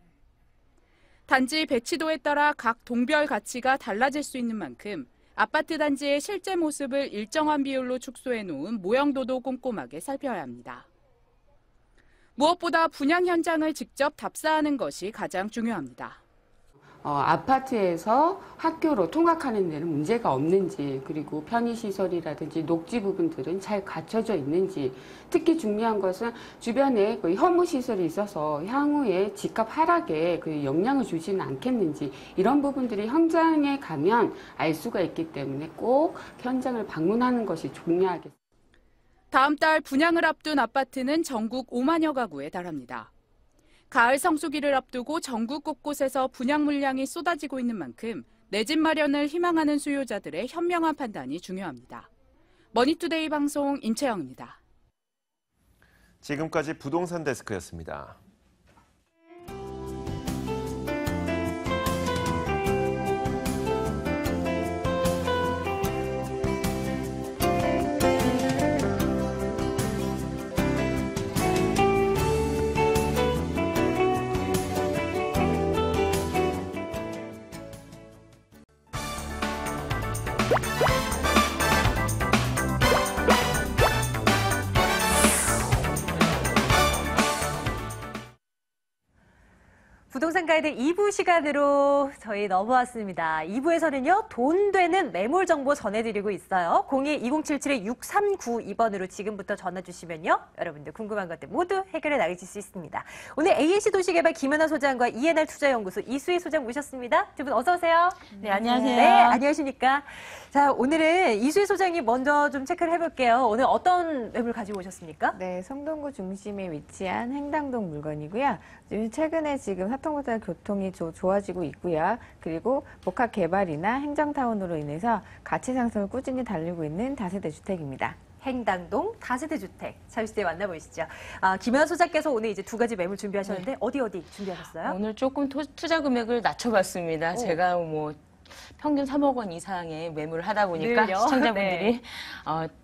단지 배치도에 따라 각 동별 가치가 달라질 수 있는 만큼 아파트 단지의 실제 모습을 일정한 비율로 축소해 놓은 모형도도 꼼꼼하게 살펴야 합니다. 무엇보다 분양 현장을 직접 답사하는 것이 가장 중요합니다. 아파트에서 학교로 통학하는 데는 문제가 없는지, 그리고 편의시설이라든지 녹지 부분들은 잘 갖춰져 있는지, 특히 중요한 것은 주변에 그 혐오시설이 있어서 향후에 집값 하락에 영향을 주지는 않겠는지, 이런 부분들이 현장에 가면 알 수가 있기 때문에 꼭 현장을 방문하는 것이 중요하겠습니다. 다음 달 분양을 앞둔 아파트는 전국 5만여 가구에 달합니다. 가을 성수기를 앞두고 전국 곳곳에서 분양 물량이 쏟아지고 있는 만큼 내 집 마련을 희망하는 수요자들의 현명한 판단이 중요합니다. 머니투데이 방송 임채영입니다. 지금까지 부동산 데스크였습니다. 부동산 가이드 2부 시간으로 저희 넘어왔습니다. 2부에서는요, 돈 되는 매물 정보 전해드리고 있어요. 02-2077-6392번으로 지금부터 전화 주시면요, 여러분들 궁금한 것들 모두 해결해 나가실 수 있습니다. 오늘 ANC 도시개발 김연아 소장과 ENR 투자연구소 이수희 소장 모셨습니다. 두 분 어서 오세요. 네, 안녕하세요. 네, 안녕하십니까. 자, 오늘은 이수희 소장이 먼저 좀 체크를 해볼게요. 오늘 어떤 매물 가지고 오셨습니까? 네, 성동구 중심에 위치한 행당동 물건이고요. 최근에 지금 하통부 생활보다 교통이 좋아지고 있고요. 그리고 복합 개발이나 행정타운으로 인해서 가치 상승을 꾸준히 달리고 있는 다세대 주택입니다. 행당동 다세대 주택 잠시 뒤에 만나보시죠. 김현 소장께서 오늘 이제 두 가지 매물 준비하셨는데 네. 어디 준비하셨어요? 오늘 조금 투자 금액을 낮춰봤습니다. 제가 뭐 평균 3억 원 이상의 매물을 하다 보니까 늘요? 시청자분들이 네.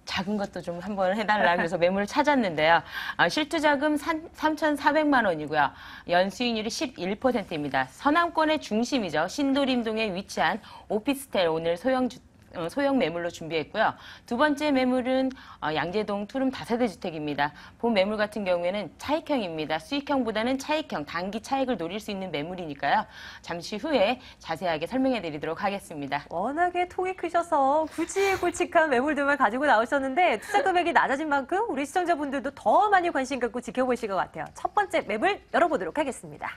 작은 것도 좀 한번 해달라 그래서 매물을 찾았는데요. 실투자금 3,400만 원이고요. 연수익률이 11%입니다. 서남권의 중심이죠. 신도림동에 위치한 오피스텔 오늘 소형 매물로 준비했고요. 두 번째 매물은 양재동 투룸 다세대 주택입니다. 본 매물 같은 경우에는 차익형입니다. 수익형보다는 차익형, 단기 차익을 노릴 수 있는 매물이니까요. 잠시 후에 자세하게 설명해 드리도록 하겠습니다. 워낙에 통이 크셔서 굵직굵직한 매물들만 가지고 나오셨는데 투자 금액이 낮아진 만큼 우리 시청자분들도 더 많이 관심 갖고 지켜보실 것 같아요. 첫 번째 매물 열어보도록 하겠습니다.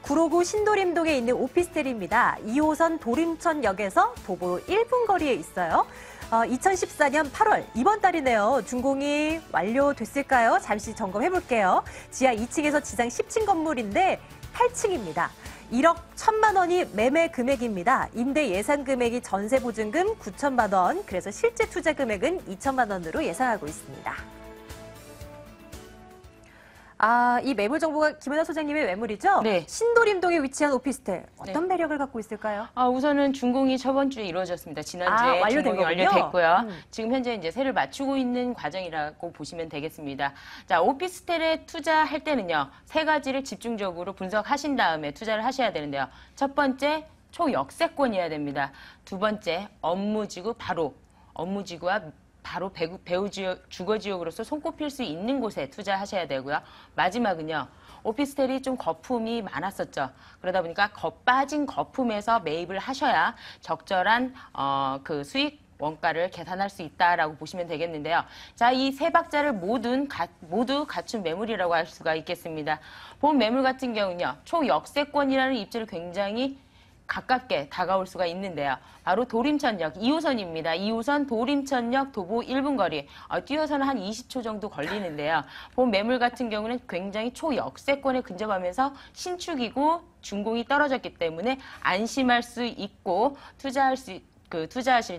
구로구 신도림동에 있는 오피스텔입니다. 2호선 도림천역에서 도보로 1분 거리에 있어요. 2014년 8월 이번 달이네요. 준공이 완료됐을까요? 잠시 점검해 볼게요. 지하 2층에서 지상 10층 건물인데 8층입니다. 1억 1천만 원이 매매 금액입니다. 임대 예상 금액이 전세 보증금 9천만 원, 그래서 실제 투자 금액은 2천만 원으로 예상하고 있습니다. 이 매물 정보가 김연아 소장님의 매물이죠? 네. 신도림동에 위치한 오피스텔. 어떤 매력을 갖고 있을까요? 우선은 준공이 저번 주에 이루어졌습니다. 지난주에 완료된 준공이 거군요? 완료됐고요. 지금 현재 이제 세를 맞추고 있는 과정이라고 보시면 되겠습니다. 자, 오피스텔에 투자할 때는요, 세 가지를 집중적으로 분석하신 다음에 투자를 하셔야 되는데요. 첫 번째, 초역세권이어야 됩니다. 두 번째, 업무지구와 바로 주거지역으로서 손꼽힐 수 있는 곳에 투자하셔야 되고요. 마지막은요. 오피스텔이 좀 거품이 많았었죠. 그러다 보니까 빠진 거품에서 매입을 하셔야 적절한 그 수익 원가를 계산할 수 있다라고 보시면 되겠는데요. 자, 이 세 박자를 모두 갖춘 매물이라고 할 수가 있겠습니다. 본 매물 같은 경우는요. 초역세권이라는 입지를 굉장히 가깝게 다가올 수가 있는데요. 바로 도림천역 2호선입니다. 2호선 도림천역 도보 1분 거리. 뛰어서는 한 20초 정도 걸리는데요. 본 매물 같은 경우는 굉장히 초역세권에 근접하면서 신축이고 준공이 떨어졌기 때문에 안심할 수 있고 투자하실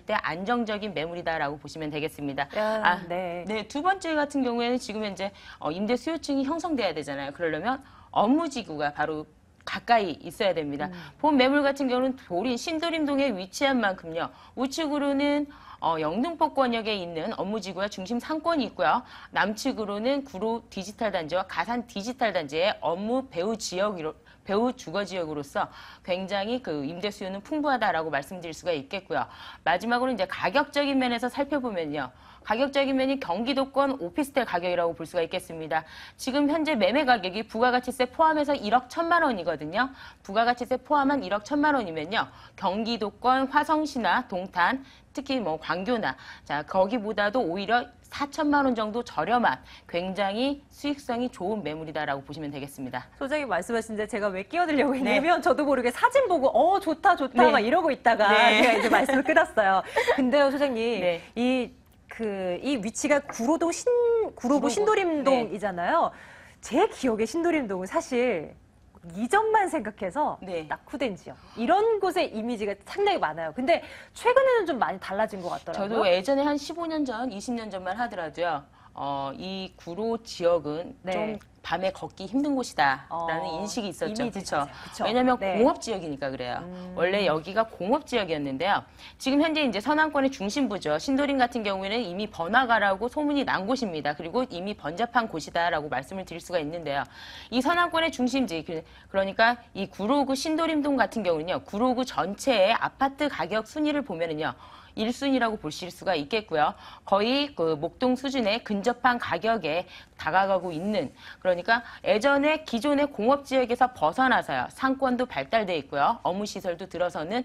때 안정적인 매물이다라고 보시면 되겠습니다. 네. 두 번째 같은 경우에는 지금 현재 임대 수요층이 형성돼야 되잖아요. 그러려면 업무지구가 바로 가까이 있어야 됩니다. 본 매물 같은 경우는 신도림동에 위치한 만큼요. 우측으로는 영등포권역에 있는 업무지구와 중심 상권이 있고요. 남측으로는 구로 디지털단지와 가산 디지털단지의 업무 배후 주거지역으로서 굉장히 그 임대 수요는 풍부하다라고 말씀드릴 수가 있겠고요. 마지막으로 이제 가격적인 면에서 살펴보면요. 가격적인 면이 경기도권 오피스텔 가격이라고 볼 수가 있겠습니다. 지금 현재 매매 가격이 부가가치세 포함해서 1억 1천만 원이거든요. 부가가치세 포함한 1억 1천만 원이면요. 경기도권 화성시나 동탄, 특히 뭐 광교나 거기보다도 오히려 4천만 원 정도 저렴한 굉장히 수익성이 좋은 매물이다라고 보시면 되겠습니다. 소장님 말씀하신데 제가 왜 끼어들려고 했냐면 저도 모르게 사진 보고 좋다 막 이러고 있다가 제가 이제 말씀을 끊었어요. 근데요, 소장님. 이 위치가 구로구 신도림동이잖아요. 제 기억에 신도림동은 사실 이전만 생각해서 낙후된 지역. 이런 곳의 이미지가 상당히 많아요. 근데 최근에는 좀 많이 달라진 것 같더라고요. 저도 예전에 한 15년 전, 20년 전만 하더라도요. 이 구로 지역은 좀 밤에 걷기 힘든 곳이다라는 인식이 있었죠. 그렇죠. 왜냐하면 공업 지역이니까 그래요. 원래 여기가 공업 지역이었는데요. 지금 현재 이제 서남권의 중심부죠. 신도림 같은 경우에는 이미 번화가라고 소문이 난 곳입니다. 그리고 이미 번잡한 곳이다라고 말씀을 드릴 수가 있는데요. 이 서남권의 중심지, 그러니까 이 구로구 신도림동 같은 경우는요. 구로구 전체의 아파트 가격 순위를 보면은요. 1순위라고 보실 수가 있겠고요. 거의 그 목동 수준의 근접한 가격에 다가가고 있는, 그러니까 예전에 기존의 공업지역에서 벗어나서요. 상권도 발달돼 있고요. 업무시설도 들어서는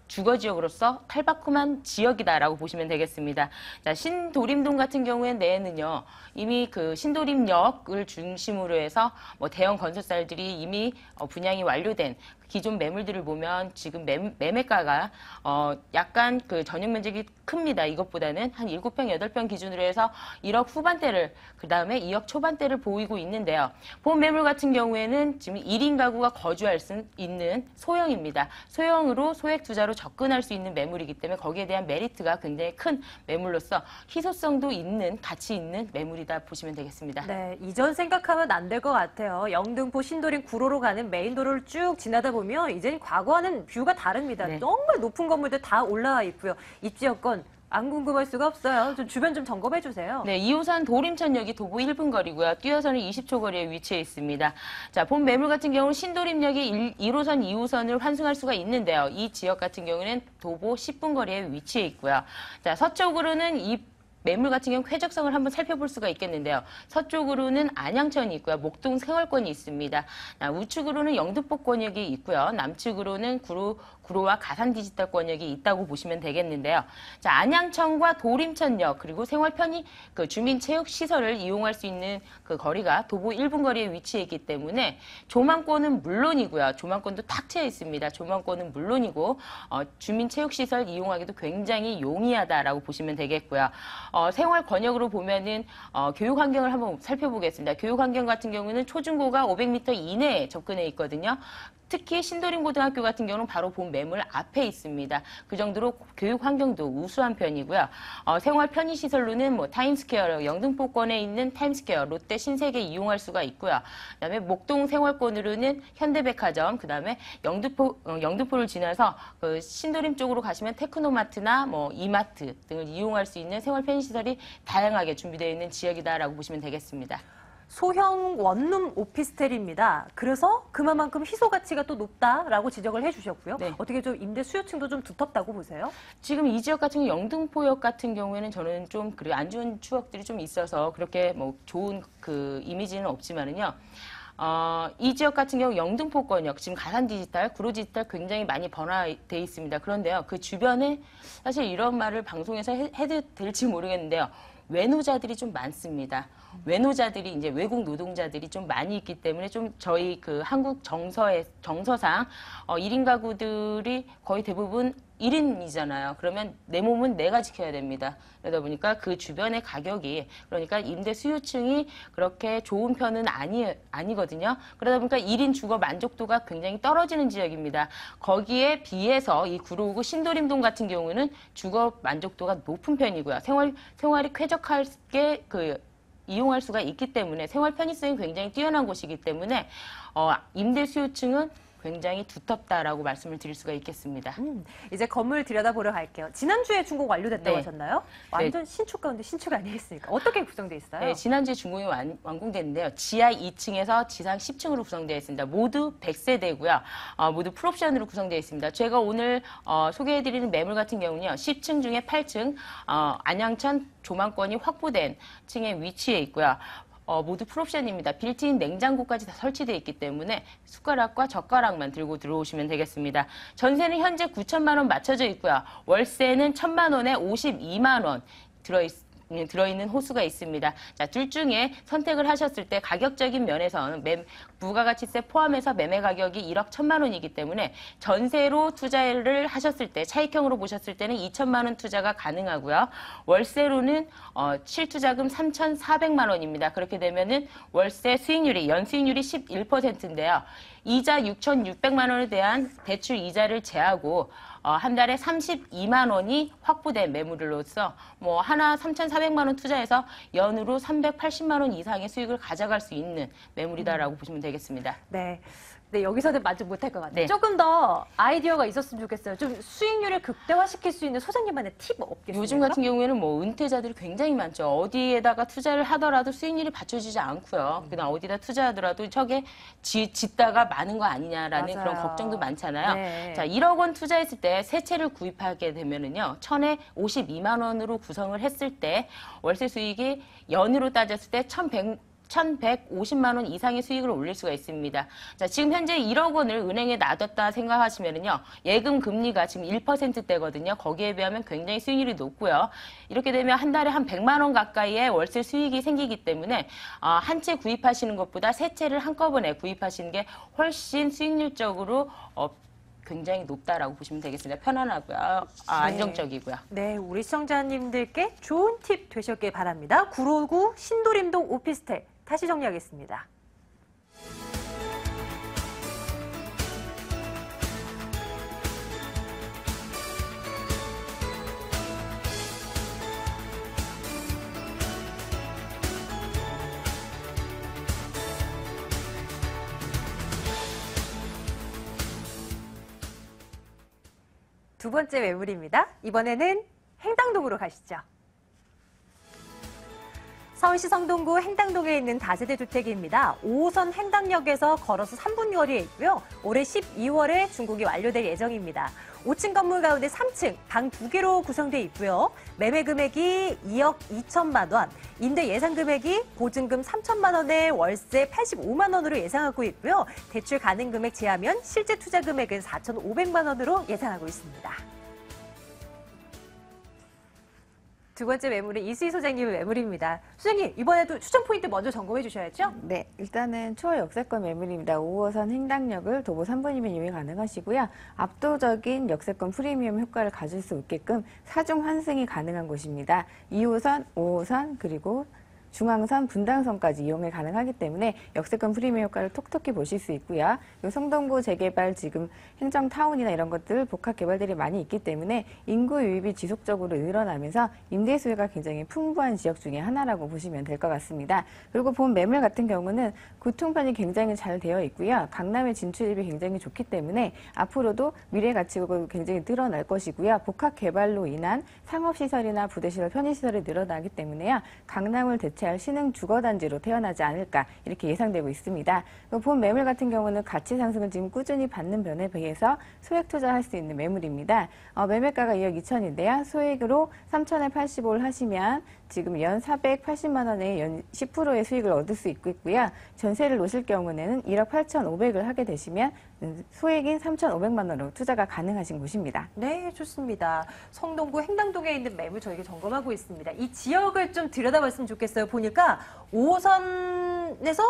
주거지역으로서 칼바꿈한 지역이다라고 보시면 되겠습니다. 자, 신도림동 같은 경우에 내에는요, 이미 그 신도림역을 중심으로 해서 뭐 대형 건설사들이 이미 분양이 완료된 기존 매물들을 보면 지금 매매가가 약간 그 전용 면적이 큽니다. 이것보다는 한 7평, 8평 기준으로 해서 1억 후반대를 그다음에 2억 초반대를 보이고 있는데요. 본 매물 같은 경우에는 지금 1인 가구가 거주할 수 있는 소형입니다. 소형으로 소액 투자로 접근할 수 있는 매물이기 때문에 거기에 대한 메리트가 굉장히 큰 매물로서 희소성도 있는 가치 있는 매물이다 보시면 되겠습니다. 네, 이전 생각하면 안 될 것 같아요. 영등포 신도림 구로로 가는 메인 도로를 쭉 지나다 보면 이제 과거와는 뷰가 다릅니다. 네. 정말 높은 건물들 다 올라와 있고요. 입지 여건 안 궁금할 수가 없어요. 좀 주변 좀 점검해 주세요. 네, 2호선 도림천역이 도보 1분 거리고요. 뛰어서는 20초 거리에 위치해 있습니다. 자, 본 매물 같은 경우는 신도림역이 1호선, 2호선을 환승할 수가 있는데요. 이 지역 같은 경우는 도보 10분 거리에 위치해 있고요. 자, 서쪽으로는 이 매물 같은 경우 쾌적성을 한번 살펴볼 수가 있겠는데요. 서쪽으로는 안양천이 있고요. 목동 생활권이 있습니다. 우측으로는 영등포권역이 있고요. 남측으로는 구로와 가산 디지털 권역이 있다고 보시면 되겠는데요. 자, 안양천과 도림천역 그리고 생활 편의 그 주민 체육 시설을 이용할 수 있는 그 거리가 도보 1분 거리에 위치해 있기 때문에 조망권은 물론이고요. 조망권도 탁 트여 있습니다. 조망권은 물론이고 주민 체육 시설 이용하기도 굉장히 용이하다라고 보시면 되겠고요. 생활 권역으로 보면은 교육 환경을 한번 살펴보겠습니다. 교육 환경 같은 경우는 초중고가 500m 이내에 접근해 있거든요. 특히 신도림고등학교 같은 경우는 바로 본 매물 앞에 있습니다. 그 정도로 교육 환경도 우수한 편이고요. 생활 편의시설로는 뭐 타임스퀘어, 영등포권에 있는 타임스퀘어, 롯데 신세계 이용할 수가 있고요. 그다음에 목동 생활권으로는 현대백화점, 그다음에 영등포를 지나서 그 신도림 쪽으로 가시면 테크노마트나 뭐 이마트 등을 이용할 수 있는 생활 편의시설이 다양하게 준비되어 있는 지역이다라고 보시면 되겠습니다. 소형 원룸 오피스텔입니다. 그래서 그만큼 희소 가치가 또 높다라고 지적을 해주셨고요. 네. 어떻게 좀 임대 수요층도 좀 두텁다고 보세요? 지금 이 지역 같은 경우 영등포역 같은 경우에는 저는 좀 그래 안 좋은 추억들이 좀 있어서 그렇게 뭐 좋은 그 이미지는 없지만은요. 이 지역 같은 경우 영등포권역, 지금 가산 디지털, 구로 디지털 굉장히 많이 번화돼 있습니다. 그런데요, 그 주변에 사실 이런 말을 방송에서 해도 될지 모르겠는데요. 외노자들이 좀 많습니다. 외노자들이 이제 외국 노동자들이 좀 많이 있기 때문에 좀 저희 그 한국 정서상 1인 가구들이 거의 대부분 1인이잖아요. 그러면 내 몸은 내가 지켜야 됩니다. 그러다 보니까 그 주변의 가격이 그러니까 임대 수요층이 그렇게 좋은 편은 아니거든요. 그러다 보니까 1인 주거 만족도가 굉장히 떨어지는 지역입니다. 거기에 비해서 이 구로구 신도림동 같은 경우는 주거 만족도가 높은 편이고요. 생활이 쾌적하게 이용할 수가 있기 때문에 생활 편의성이 굉장히 뛰어난 곳이기 때문에 임대 수요층은 굉장히 두텁다라고 말씀을 드릴 수가 있겠습니다. 이제 건물 들여다보러 갈게요. 지난주에 준공 완료됐다고 네. 하셨나요? 완전 신축 가운데 신축 아니겠습니까? 어떻게 구성되어 있어요? 네, 지난주에 준공이 완공됐는데요. 지하 2층에서 지상 10층으로 구성되어 있습니다. 모두 100세대고요. 모두 풀옵션으로 구성되어 있습니다. 제가 오늘 소개해드리는 매물 같은 경우는요. 10층 중에 8층 안양천 조망권이 확보된 층에 위치해 있고요. 모두 풀옵션입니다. 빌트인 냉장고까지 다 설치되어 있기 때문에 숟가락과 젓가락만 들고 들어오시면 되겠습니다. 전세는 현재 9천만 원 맞춰져 있고요. 월세는 1,000만 원에 52만 원 들어있는 호수가 있습니다. 자, 둘 중에 선택을 하셨을 때 가격적인 면에서는 부가가치세 포함해서 매매 가격이 1억 1,000만 원이기 때문에 전세로 투자를 하셨을 때 차익형으로 보셨을 때는 2천만 원 투자가 가능하고요. 월세로는 실투자금 3,400만 원입니다. 그렇게 되면은 월세 수익률이 연수익률이 11%인데요. 이자 6,600만 원에 대한 대출 이자를 제하고 한 달에 32만 원이 확보된 매물로서 뭐 하나 3,400만 원 투자해서 연으로 380만 원 이상의 수익을 가져갈 수 있는 매물이다라고 보시면 되겠습니다. 네. 네, 여기서는 만족 못할 것 같아요. 네. 조금 더 아이디어가 있었으면 좋겠어요. 좀 수익률을 극대화시킬 수 있는 소장님만의 팁 없겠습니까? 요즘 같은 경우에는 뭐 은퇴자들이 굉장히 많죠. 어디에다가 투자를 하더라도 수익률이 받쳐지지 않고요. 그냥 어디다 투자하더라도 저게 짓다가 많은 거 아니냐라는 맞아요. 그런 걱정도 많잖아요. 네. 자, 1억 원 투자했을 때 새 채를 구입하게 되면은요. 1,000에 52만 원으로 구성을 했을 때 월세 수익이 연으로 따졌을 때 6,150만 원 이상의 수익을 올릴 수가 있습니다. 자, 지금 현재 1억 원을 은행에 놔뒀다 생각하시면은요, 예금 금리가 지금 1%대거든요. 거기에 비하면 굉장히 수익률이 높고요. 이렇게 되면 한 달에 한 100만 원 가까이의 월세 수익이 생기기 때문에 한 채 구입하시는 것보다 세 채를 한꺼번에 구입하시는 게 훨씬 수익률적으로 굉장히 높다라고 보시면 되겠습니다. 편안하고요. 안정적이고요. 네, 우리 시청자님들께 좋은 팁 되셨길 바랍니다. 959 신도림동 오피스텔 다시 정리하겠습니다. 두 번째 매물입니다. 이번에는 행당동으로 가시죠. 서울시 성동구 행당동에 있는 다세대 주택입니다. 5호선 행당역에서 걸어서 3분 거리에 있고요. 올해 12월에 준공이 완료될 예정입니다. 5층 건물 가운데 3층, 방 2개로 구성되어 있고요. 매매 금액이 2억 2천만 원, 임대 예상 금액이 보증금 3천만 원에 월세 85만 원으로 예상하고 있고요. 대출 가능 금액 제하면 실제 투자 금액은 4,500만 원으로 예상하고 있습니다. 두 번째 매물은 이수희 소장님의 매물입니다. 소장님, 이번에도 추천 포인트 먼저 점검해 주셔야죠? 네, 일단은 초역세권 매물입니다. 5호선 행당역을 도보 3분이면 이용 가능하시고요. 압도적인 역세권 프리미엄 효과를 가질 수 있게끔 4중 환승이 가능한 곳입니다. 2호선, 5호선, 그리고 중앙선, 분당선까지 이용이 가능하기 때문에 역세권 프리미엄 효과를 톡톡히 보실 수 있고요. 성동구 재개발 지금 행정타운이나 이런 것들 복합 개발들이 많이 있기 때문에 인구 유입이 지속적으로 늘어나면서 임대 수요가 굉장히 풍부한 지역 중에 하나라고 보시면 될 것 같습니다. 그리고 본 매물 같은 경우는 교통편이 굉장히 잘 되어 있고요. 강남의 진출입이 굉장히 좋기 때문에 앞으로도 미래 가치가 굉장히 늘어날 것이고요. 복합 개발로 인한 상업시설이나 부대시설, 편의시설이 늘어나기 때문에요. 강남을 대체할 신흥 주거단지로 태어나지 않을까 이렇게 예상되고 있습니다. 본 매물 같은 경우는 가치 상승을 지금 꾸준히 받는 변에 비해서 소액 투자할 수 있는 매물입니다. 매매가가 2억 2천인데요. 소액으로 3천에 85를 하시면 지금 연 480만 원의 연 10%의 수익을 얻을 수 있고요. 전세를 놓으실 경우에는 1억 8,500을 하게 되시면 소액인 3,500만 원으로 투자가 가능하신 곳입니다. 네, 좋습니다. 성동구 행당동에 있는 매물 저희가 점검하고 있습니다. 이 지역을 좀 들여다봤으면 좋겠어요. 보니까 5호선에서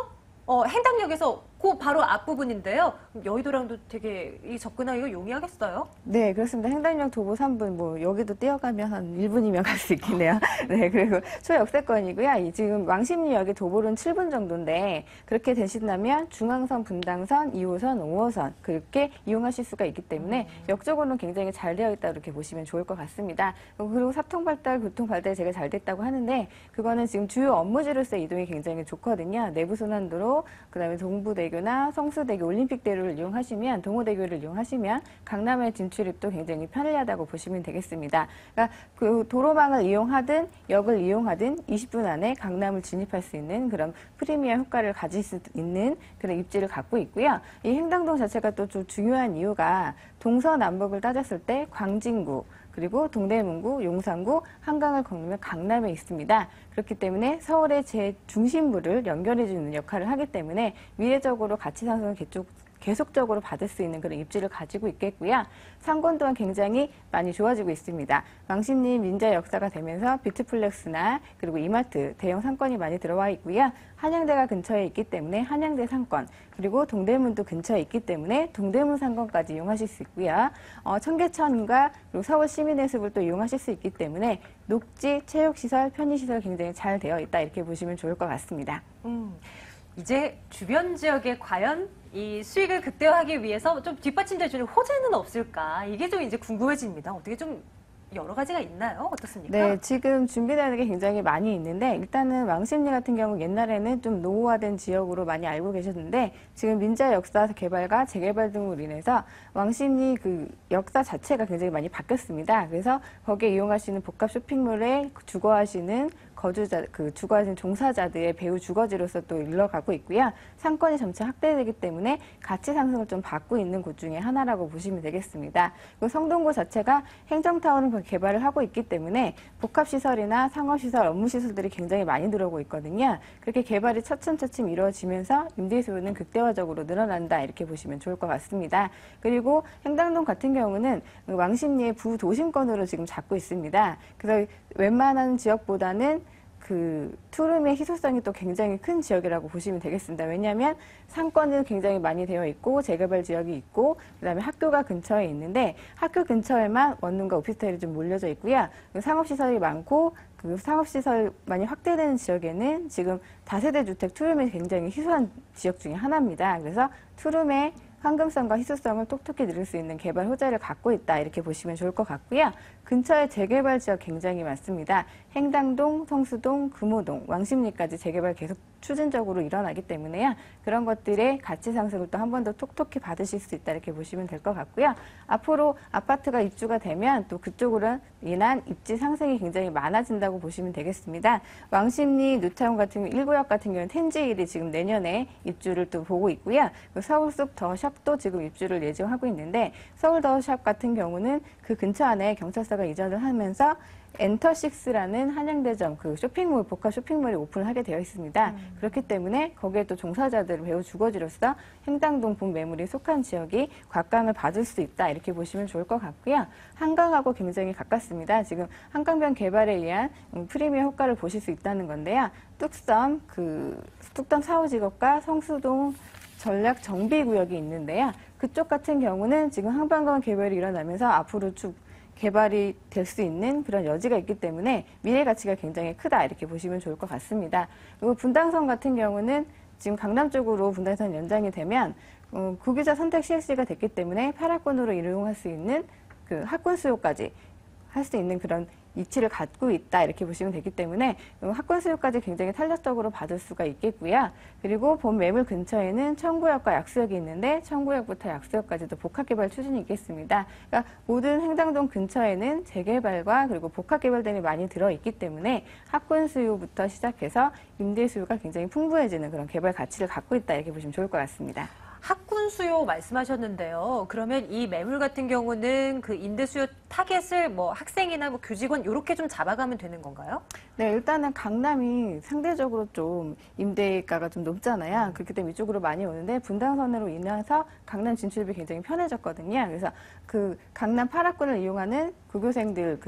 행당역에서 그 바로 앞부분인데요. 여의도랑도 되게 접근하기가 용이하겠어요? 네, 그렇습니다. 행당역 도보 3분, 여기도 뛰어가면 한 1분이면 갈 수 있겠네요. 네, 그리고 초역세권이고요. 지금 왕십리역이 도보로는 7분 정도인데 그렇게 되신다면 중앙선, 분당선, 2호선, 5호선 그렇게 이용하실 수가 있기 때문에 역적으로는 굉장히 잘 되어 있다 이렇게 보시면 좋을 것 같습니다. 그리고 사통발달, 교통발달이 되게 잘 됐다고 하는데 그거는 지금 주요 업무지로서의 이동이 굉장히 좋거든요. 내부순환도로, 그다음에 동부대교나 성수대교, 올림픽대로를 이용하시면, 동호대교를 이용하시면 강남의 진출입도 굉장히 편리하다고 보시면 되겠습니다. 그러니까 그 도로망을 이용하든 역을 이용하든 20분 안에 강남을 진입할 수 있는 그런 프리미엄 효과를 가질 수 있는 그런 입지를 갖고 있고요. 이 행당동 자체가 또 좀 중요한 이유가 동서남북을 따졌을 때 광진구, 그리고 동대문구, 용산구, 한강을 건너면 강남에 있습니다. 그렇기 때문에 서울의 제중심부를 연결해주는 역할을 하기 때문에 미래적으로 가치 상승을 계속적으로 받을 수 있는 그런 입지를 가지고 있겠고요. 상권 또한 굉장히 많이 좋아지고 있습니다. 왕십리 민자 역사가 되면서 뷰티플렉스나 그리고 이마트, 대형 상권이 많이 들어와 있고요. 한양대가 근처에 있기 때문에 한양대 상권, 그리고 동대문도 근처에 있기 때문에 동대문 상권까지 이용하실 수 있고요. 청계천과 그리고 서울 시민의 숲을 또 이용하실 수 있기 때문에 녹지, 체육시설, 편의시설 굉장히 잘 되어 있다 이렇게 보시면 좋을 것 같습니다. 이제 주변 지역에 과연 이 수익을 극대화하기 위해서 좀 뒷받침돼주는 호재는 없을까? 이게 좀 이제 궁금해집니다. 어떻게 좀 여러 가지가 있나요? 어떻습니까? 네, 지금 준비되는 게 굉장히 많이 있는데 일단은 왕십리 같은 경우 옛날에는 좀 노후화된 지역으로 많이 알고 계셨는데 지금 민자 역사 개발과 재개발 등으로 인해서 왕십리 그 역사 자체가 굉장히 많이 바뀌었습니다. 그래서 거기에 이용하시는 복합 쇼핑몰에 주거하시는 거주자, 주거하는 종사자들의 배후 주거지로서 또 일러가고 있고요. 상권이 점차 확대되기 때문에 가치 상승을 좀 받고 있는 곳 중에 하나라고 보시면 되겠습니다. 그리고 성동구 자체가 행정타운을 개발을 하고 있기 때문에 복합시설이나 상업시설, 업무시설들이 굉장히 많이 들어오고 있거든요. 그렇게 개발이 차츰차츰 이루어지면서 임대 수요는 극대화적으로 늘어난다 이렇게 보시면 좋을 것 같습니다. 그리고 행당동 같은 경우는 왕십리의 부도심권으로 지금 잡고 있습니다. 그래서 웬만한 지역보다는 투룸의 희소성이 또 굉장히 큰 지역이라고 보시면 되겠습니다. 왜냐하면 상권은 굉장히 많이 되어 있고 재개발 지역이 있고 그다음에 학교가 근처에 있는데 학교 근처에만 원룸과 오피스텔이 좀 몰려져 있고요. 상업시설이 많고 그 상업시설 많이 확대되는 지역에는 지금 다세대 주택 투룸이 굉장히 희소한 지역 중에 하나입니다. 그래서 투룸의 황금성과 희소성을 톡톡히 누릴 수 있는 개발 호재를 갖고 있다 이렇게 보시면 좋을 것 같고요. 근처에 재개발 지역 굉장히 많습니다. 행당동, 성수동, 금호동, 왕십리까지 재개발 계속 추진적으로 일어나기 때문에요. 그런 것들의 가치 상승을 또 한 번 더 톡톡히 받으실 수 있다 이렇게 보시면 될 것 같고요. 앞으로 아파트가 입주가 되면 또 그쪽으로 인한 입지 상승이 굉장히 많아진다고 보시면 되겠습니다. 왕십리, 뉴타운 같은 1구역 같은 경우는 텐지일이 지금 내년에 입주를 또 보고 있고요. 서울숲 더샵도 지금 입주를 예정하고 있는데 서울 더샵 같은 경우는 그 근처 안에 경찰서가 이전을 하면서 엔터식스라는 한양대점 쇼핑몰, 복합 쇼핑몰이 오픈을 하게 되어 있습니다. 그렇기 때문에 거기에 또 종사자들 배우 주거지로서 행당동 본 매물이 속한 지역이 곽강을 받을 수 있다 이렇게 보시면 좋을 것 같고요. 한강하고 굉장히 가깝습니다. 지금 한강변 개발에 의한 프리미엄 효과를 보실 수 있다는 건데요. 뚝섬 4호지역과 성수동 전략 정비구역이 있는데요. 그쪽 같은 경우는 지금 한강변 개발이 일어나면서 앞으로 쭉 개발이 될 수 있는 그런 여지가 있기 때문에 미래 가치가 굉장히 크다 이렇게 보시면 좋을 것 같습니다. 그리고 분당선 같은 경우는 지금 강남 쪽으로 분당선 연장이 되면 구기자 선택 실시가 됐기 때문에 8학군으로 이용할 수 있는 학군 수요까지 할 수 있는 그런 이치를 갖고 있다 이렇게 보시면 되기 때문에 학군 수요까지 굉장히 탄력적으로 받을 수가 있겠고요. 그리고 본 매물 근처에는 청구역과 약수역이 있는데 청구역부터 약수역까지도 복합개발 추진이 있겠습니다. 그러니까 모든 행당동 근처에는 재개발과 그리고 복합개발들이 많이 들어있기 때문에 학군 수요부터 시작해서 임대 수요가 굉장히 풍부해지는 그런 개발 가치를 갖고 있다 이렇게 보시면 좋을 것 같습니다. 학군 수요 말씀하셨는데요. 그러면 이 매물 같은 경우는 그 임대 수요 타겟을 학생이나 교직원 이렇게 좀 잡아가면 되는 건가요? 네, 일단은 강남이 상대적으로 좀 임대가가 좀 높잖아요. 그렇기 때문에 이쪽으로 많이 오는데 분당선으로 인해서 강남 진출이 굉장히 편해졌거든요. 그래서 강남 8학군을 이용하는 고교생들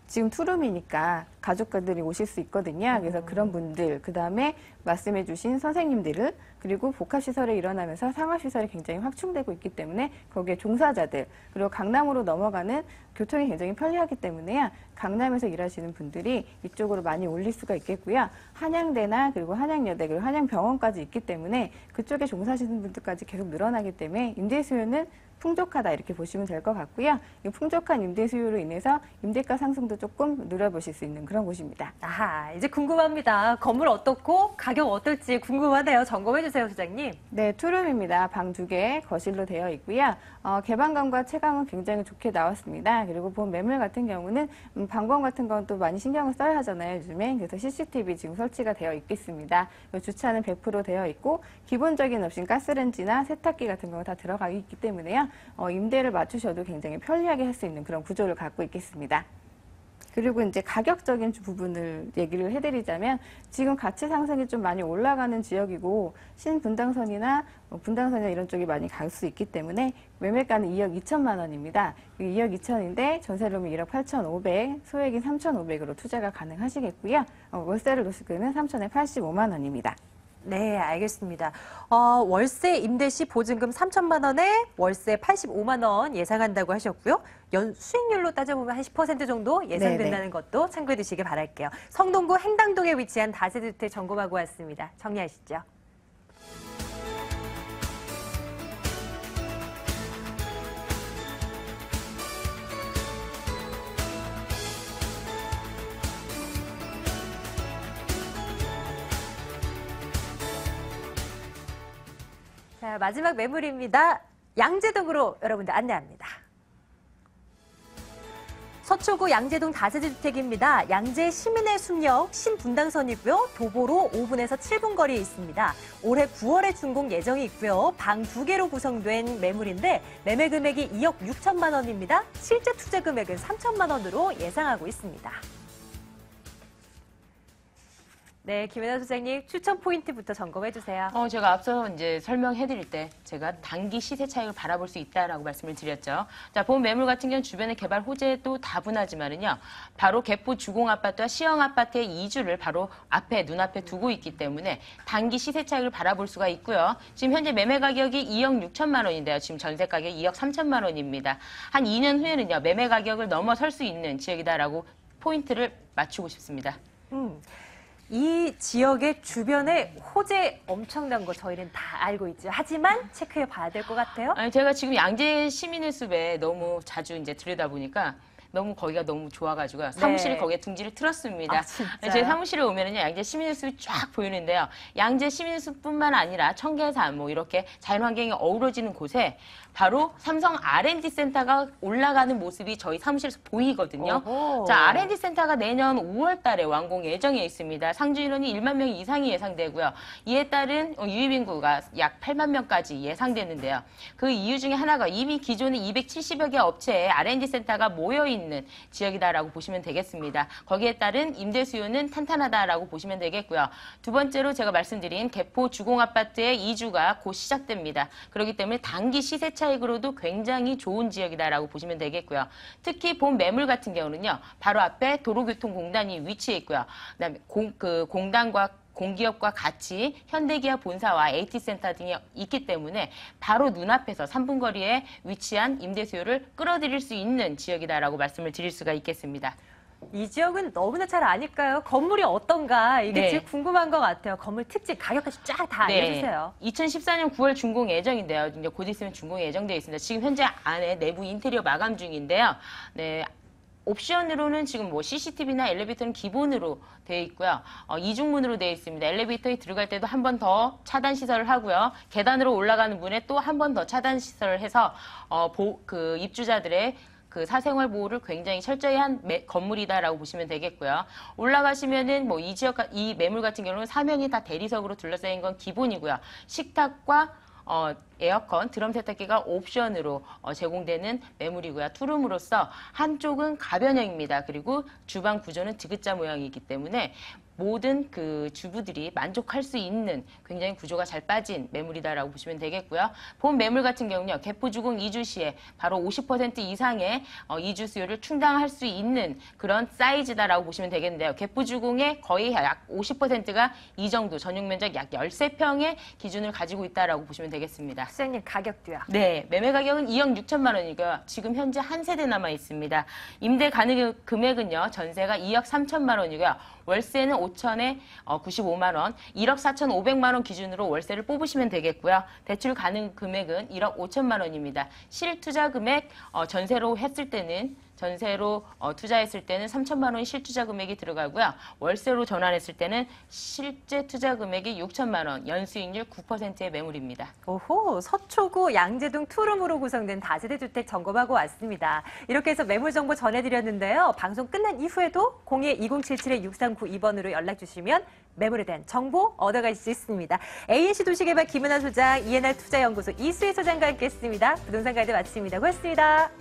지금 투룸이니까 가족들이 오실 수 있거든요. 그래서 그런 분들, 그 다음에 말씀해 주신 선생님들을 그리고 복합시설이 일어나면서 상업시설이 굉장히 확충되고 있기 때문에 거기에 종사자들 그리고 강남으로 넘어가는 교통이 굉장히 편리하기 때문에요. 강남에서 일하시는 분들이 이쪽으로 많이 올릴 수가 있겠고요. 한양대나 그리고 한양여대 그리고 한양병원까지 있기 때문에 그쪽에 종사하시는 분들까지 계속 늘어나기 때문에 임대 수요는 풍족하다 이렇게 보시면 될 것 같고요. 이 풍족한 임대 수요로 인해서 임대가 상승도 조금 누려보실 수 있는 그런 곳입니다. 아하, 이제 궁금합니다. 건물 어떻고 가격 어떨지 궁금하네요. 점검해 주세요, 소장님. 네, 투룸입니다. 방 2개 거실로 되어 있고요. 개방감과 체감은 굉장히 좋게 나왔습니다. 그리고 본 매물 같은 경우는 방범 같은 건 또 많이 신경을 써야 하잖아요, 요즘에. 그래서 CCTV 지금 설치가 되어 있겠습니다. 주차는 100% 되어 있고 기본적인 옵션 가스레인지나 세탁기 같은 거 다 들어가 있기 때문에요. 임대를 맞추셔도 굉장히 편리하게 할 수 있는 그런 구조를 갖고 있겠습니다. 그리고 이제 가격적인 부분을 얘기를 해드리자면 지금 가치 상승이 좀 많이 올라가는 지역이고 신분당선이나 분당선이나 이런 쪽이 많이 갈 수 있기 때문에 매매가는 2억 2천만 원입니다. 2억 2천인데 전세로는 1억 8,500, 소액인 3,500으로 투자가 가능하시겠고요. 월세를 놓으실 때는 3천에 85만 원입니다. 네, 알겠습니다. 월세 임대 시 보증금 3천만 원에 월세 85만 원 예상한다고 하셨고요. 연 수익률로 따져보면 한 10% 정도 예상된다는 것도 참고해 두시길 바랄게요. 성동구 행당동에 위치한 다세대주택 점검하고 왔습니다. 정리하시죠. 자, 마지막 매물입니다. 양재동으로 여러분들 안내합니다. 서초 서초구 양재동 다세대 주택입니다. 양재 시민의 숲역 신분당선이고요. 도보로 5분에서 7분 거리에 있습니다. 올해 9월에 준공 예정이 있고요. 방 2개로 구성된 매물인데 매매 금액이 2억 6천만 원입니다. 실제 투자 금액은 3천만 원으로 예상하고 있습니다. 네, 김연아 소장님 추천 포인트부터 점검해 주세요. 제가 앞서 이제 설명해 드릴 때 제가 단기 시세 차익을 바라볼 수 있다라고 말씀을 드렸죠. 자, 본 매물 같은 경우는 주변의 개발 호재도 다분하지만은요. 바로 개포 주공 아파트와 시형 아파트의 이주를 바로 눈앞에 두고 있기 때문에 단기 시세 차익을 바라볼 수가 있고요. 지금 현재 매매 가격이 2억 6천만 원인데요. 지금 전세 가격이 2억 3천만 원입니다. 한 2년 후에는요. 매매 가격을 넘어설 수 있는 지역이다라고 포인트를 맞추고 싶습니다. 이 지역의 주변에 호재 엄청난 거 저희는 다 알고 있죠. 하지만 체크해 봐야 될 것 같아요. 아니, 제가 지금 양재 시민의 숲에 너무 자주 이제 들여다보니까 너무 거기가 너무 좋아가지고요. 사무실에 거기에 둥지를 틀었습니다. 제 사무실에 오면은요, 양재 시민의 숲이 쫙 보이는데요. 양재 시민의 숲뿐만 아니라 청계산 뭐 이렇게 자연환경이 어우러지는 곳에 바로 삼성 R&D 센터가 올라가는 모습이 저희 사무실에서 보이거든요. 자, R&D 센터가 내년 5월 달에 완공 예정에 있습니다. 상주 인원이 1만 명 이상이 예상되고요. 이에 따른 유입 인구가 약 8만 명까지 예상되는데요. 그 이유 중에 하나가 이미 기존에 270여 개 업체의 R&D 센터가 모여있는 지역이다라고 보시면 되겠습니다. 거기에 따른 임대 수요는 탄탄하다라고 보시면 되겠고요. 두 번째로 제가 말씀드린 개포 주공아파트의 이주가 곧 시작됩니다. 그렇기 때문에 단기 시세 차익으로도 굉장히 좋은 지역이다라고 보시면 되겠고요. 특히 본 매물 같은 경우는요. 바로 앞에 도로교통공단이 위치해 있고요. 그다음에 공단과 공기업과 같이 현대기아 본사와 AT센터 등이 있기 때문에 바로 눈앞에서 3분 거리에 위치한 임대 수요를 끌어들일 수 있는 지역이다라고 말씀을 드릴 수가 있겠습니다. 이 지역은 너무나 잘 아니까요. 건물이 어떤가 이게 제일 궁금한 것 같아요. 건물 특징, 가격까지 쫙 다 알려주세요. 2014년 9월 준공 예정인데요. 이제 곧 있으면 준공이 예정되어 있습니다. 지금 현재 안에 내부 인테리어 마감 중인데요. 네. 옵션으로는 지금 뭐 CCTV나 엘리베이터는 기본으로 되어 있고요. 이중문으로 되어 있습니다. 엘리베이터에 들어갈 때도 한 번 더 차단 시설을 하고요. 계단으로 올라가는 문에 또 한 번 더 차단 시설을 해서 입주자들의 그 사생활 보호를 굉장히 철저히 한 건물이다라고 보시면 되겠고요. 올라가시면은 뭐 이 매물 같은 경우는 사면이 다 대리석으로 둘러싸인 건 기본이고요. 식탁과 에어컨, 드럼 세탁기가 옵션으로 제공되는 매물이고요. 투룸으로서 한쪽은 가변형입니다. 그리고 주방 구조는 디귿자 모양이기 때문에 모든 그 주부들이 만족할 수 있는 굉장히 구조가 잘 빠진 매물이다라고 보시면 되겠고요. 본 매물 같은 경우는요. 개포주공 이주 시에 바로 50% 이상의 이주 수요를 충당할 수 있는 그런 사이즈다라고 보시면 되겠는데요. 개포주공의 거의 약 50%가 이 정도 전용 면적 약 13평의 기준을 가지고 있다라고 보시면 되겠습니다. 수장님 가격도요? 네, 매매 가격은 2억 6천만 원이고요. 지금 현재 한 세대 남아 있습니다. 임대 가능 금액은요. 전세가 2억 3천만 원이고요. 월세는 5천에 95만 원, 1억 4,500만 원 기준으로 월세를 뽑으시면 되겠고요. 대출 가능 금액은 1억 5천만 원입니다. 실투자 금액 전세로 투자했을 때는 3천만 원 실투자 금액이 들어가고요. 월세로 전환했을 때는 실제 투자 금액이 6천만 원, 연수익률 9%의 매물입니다. 오호, 서초구 양재동 투룸으로 구성된 다세대 주택 점검하고 왔습니다. 이렇게 해서 매물 정보 전해드렸는데요. 방송 끝난 이후에도 02-2077-6392번으로 연락 주시면 매물에 대한 정보 얻어가실 수 있습니다. ANC 도시개발 김은하 소장, ENR 투자연구소 이수혜 소장과 함께했습니다. 부동산 가이드 마칩니다. 고맙습니다.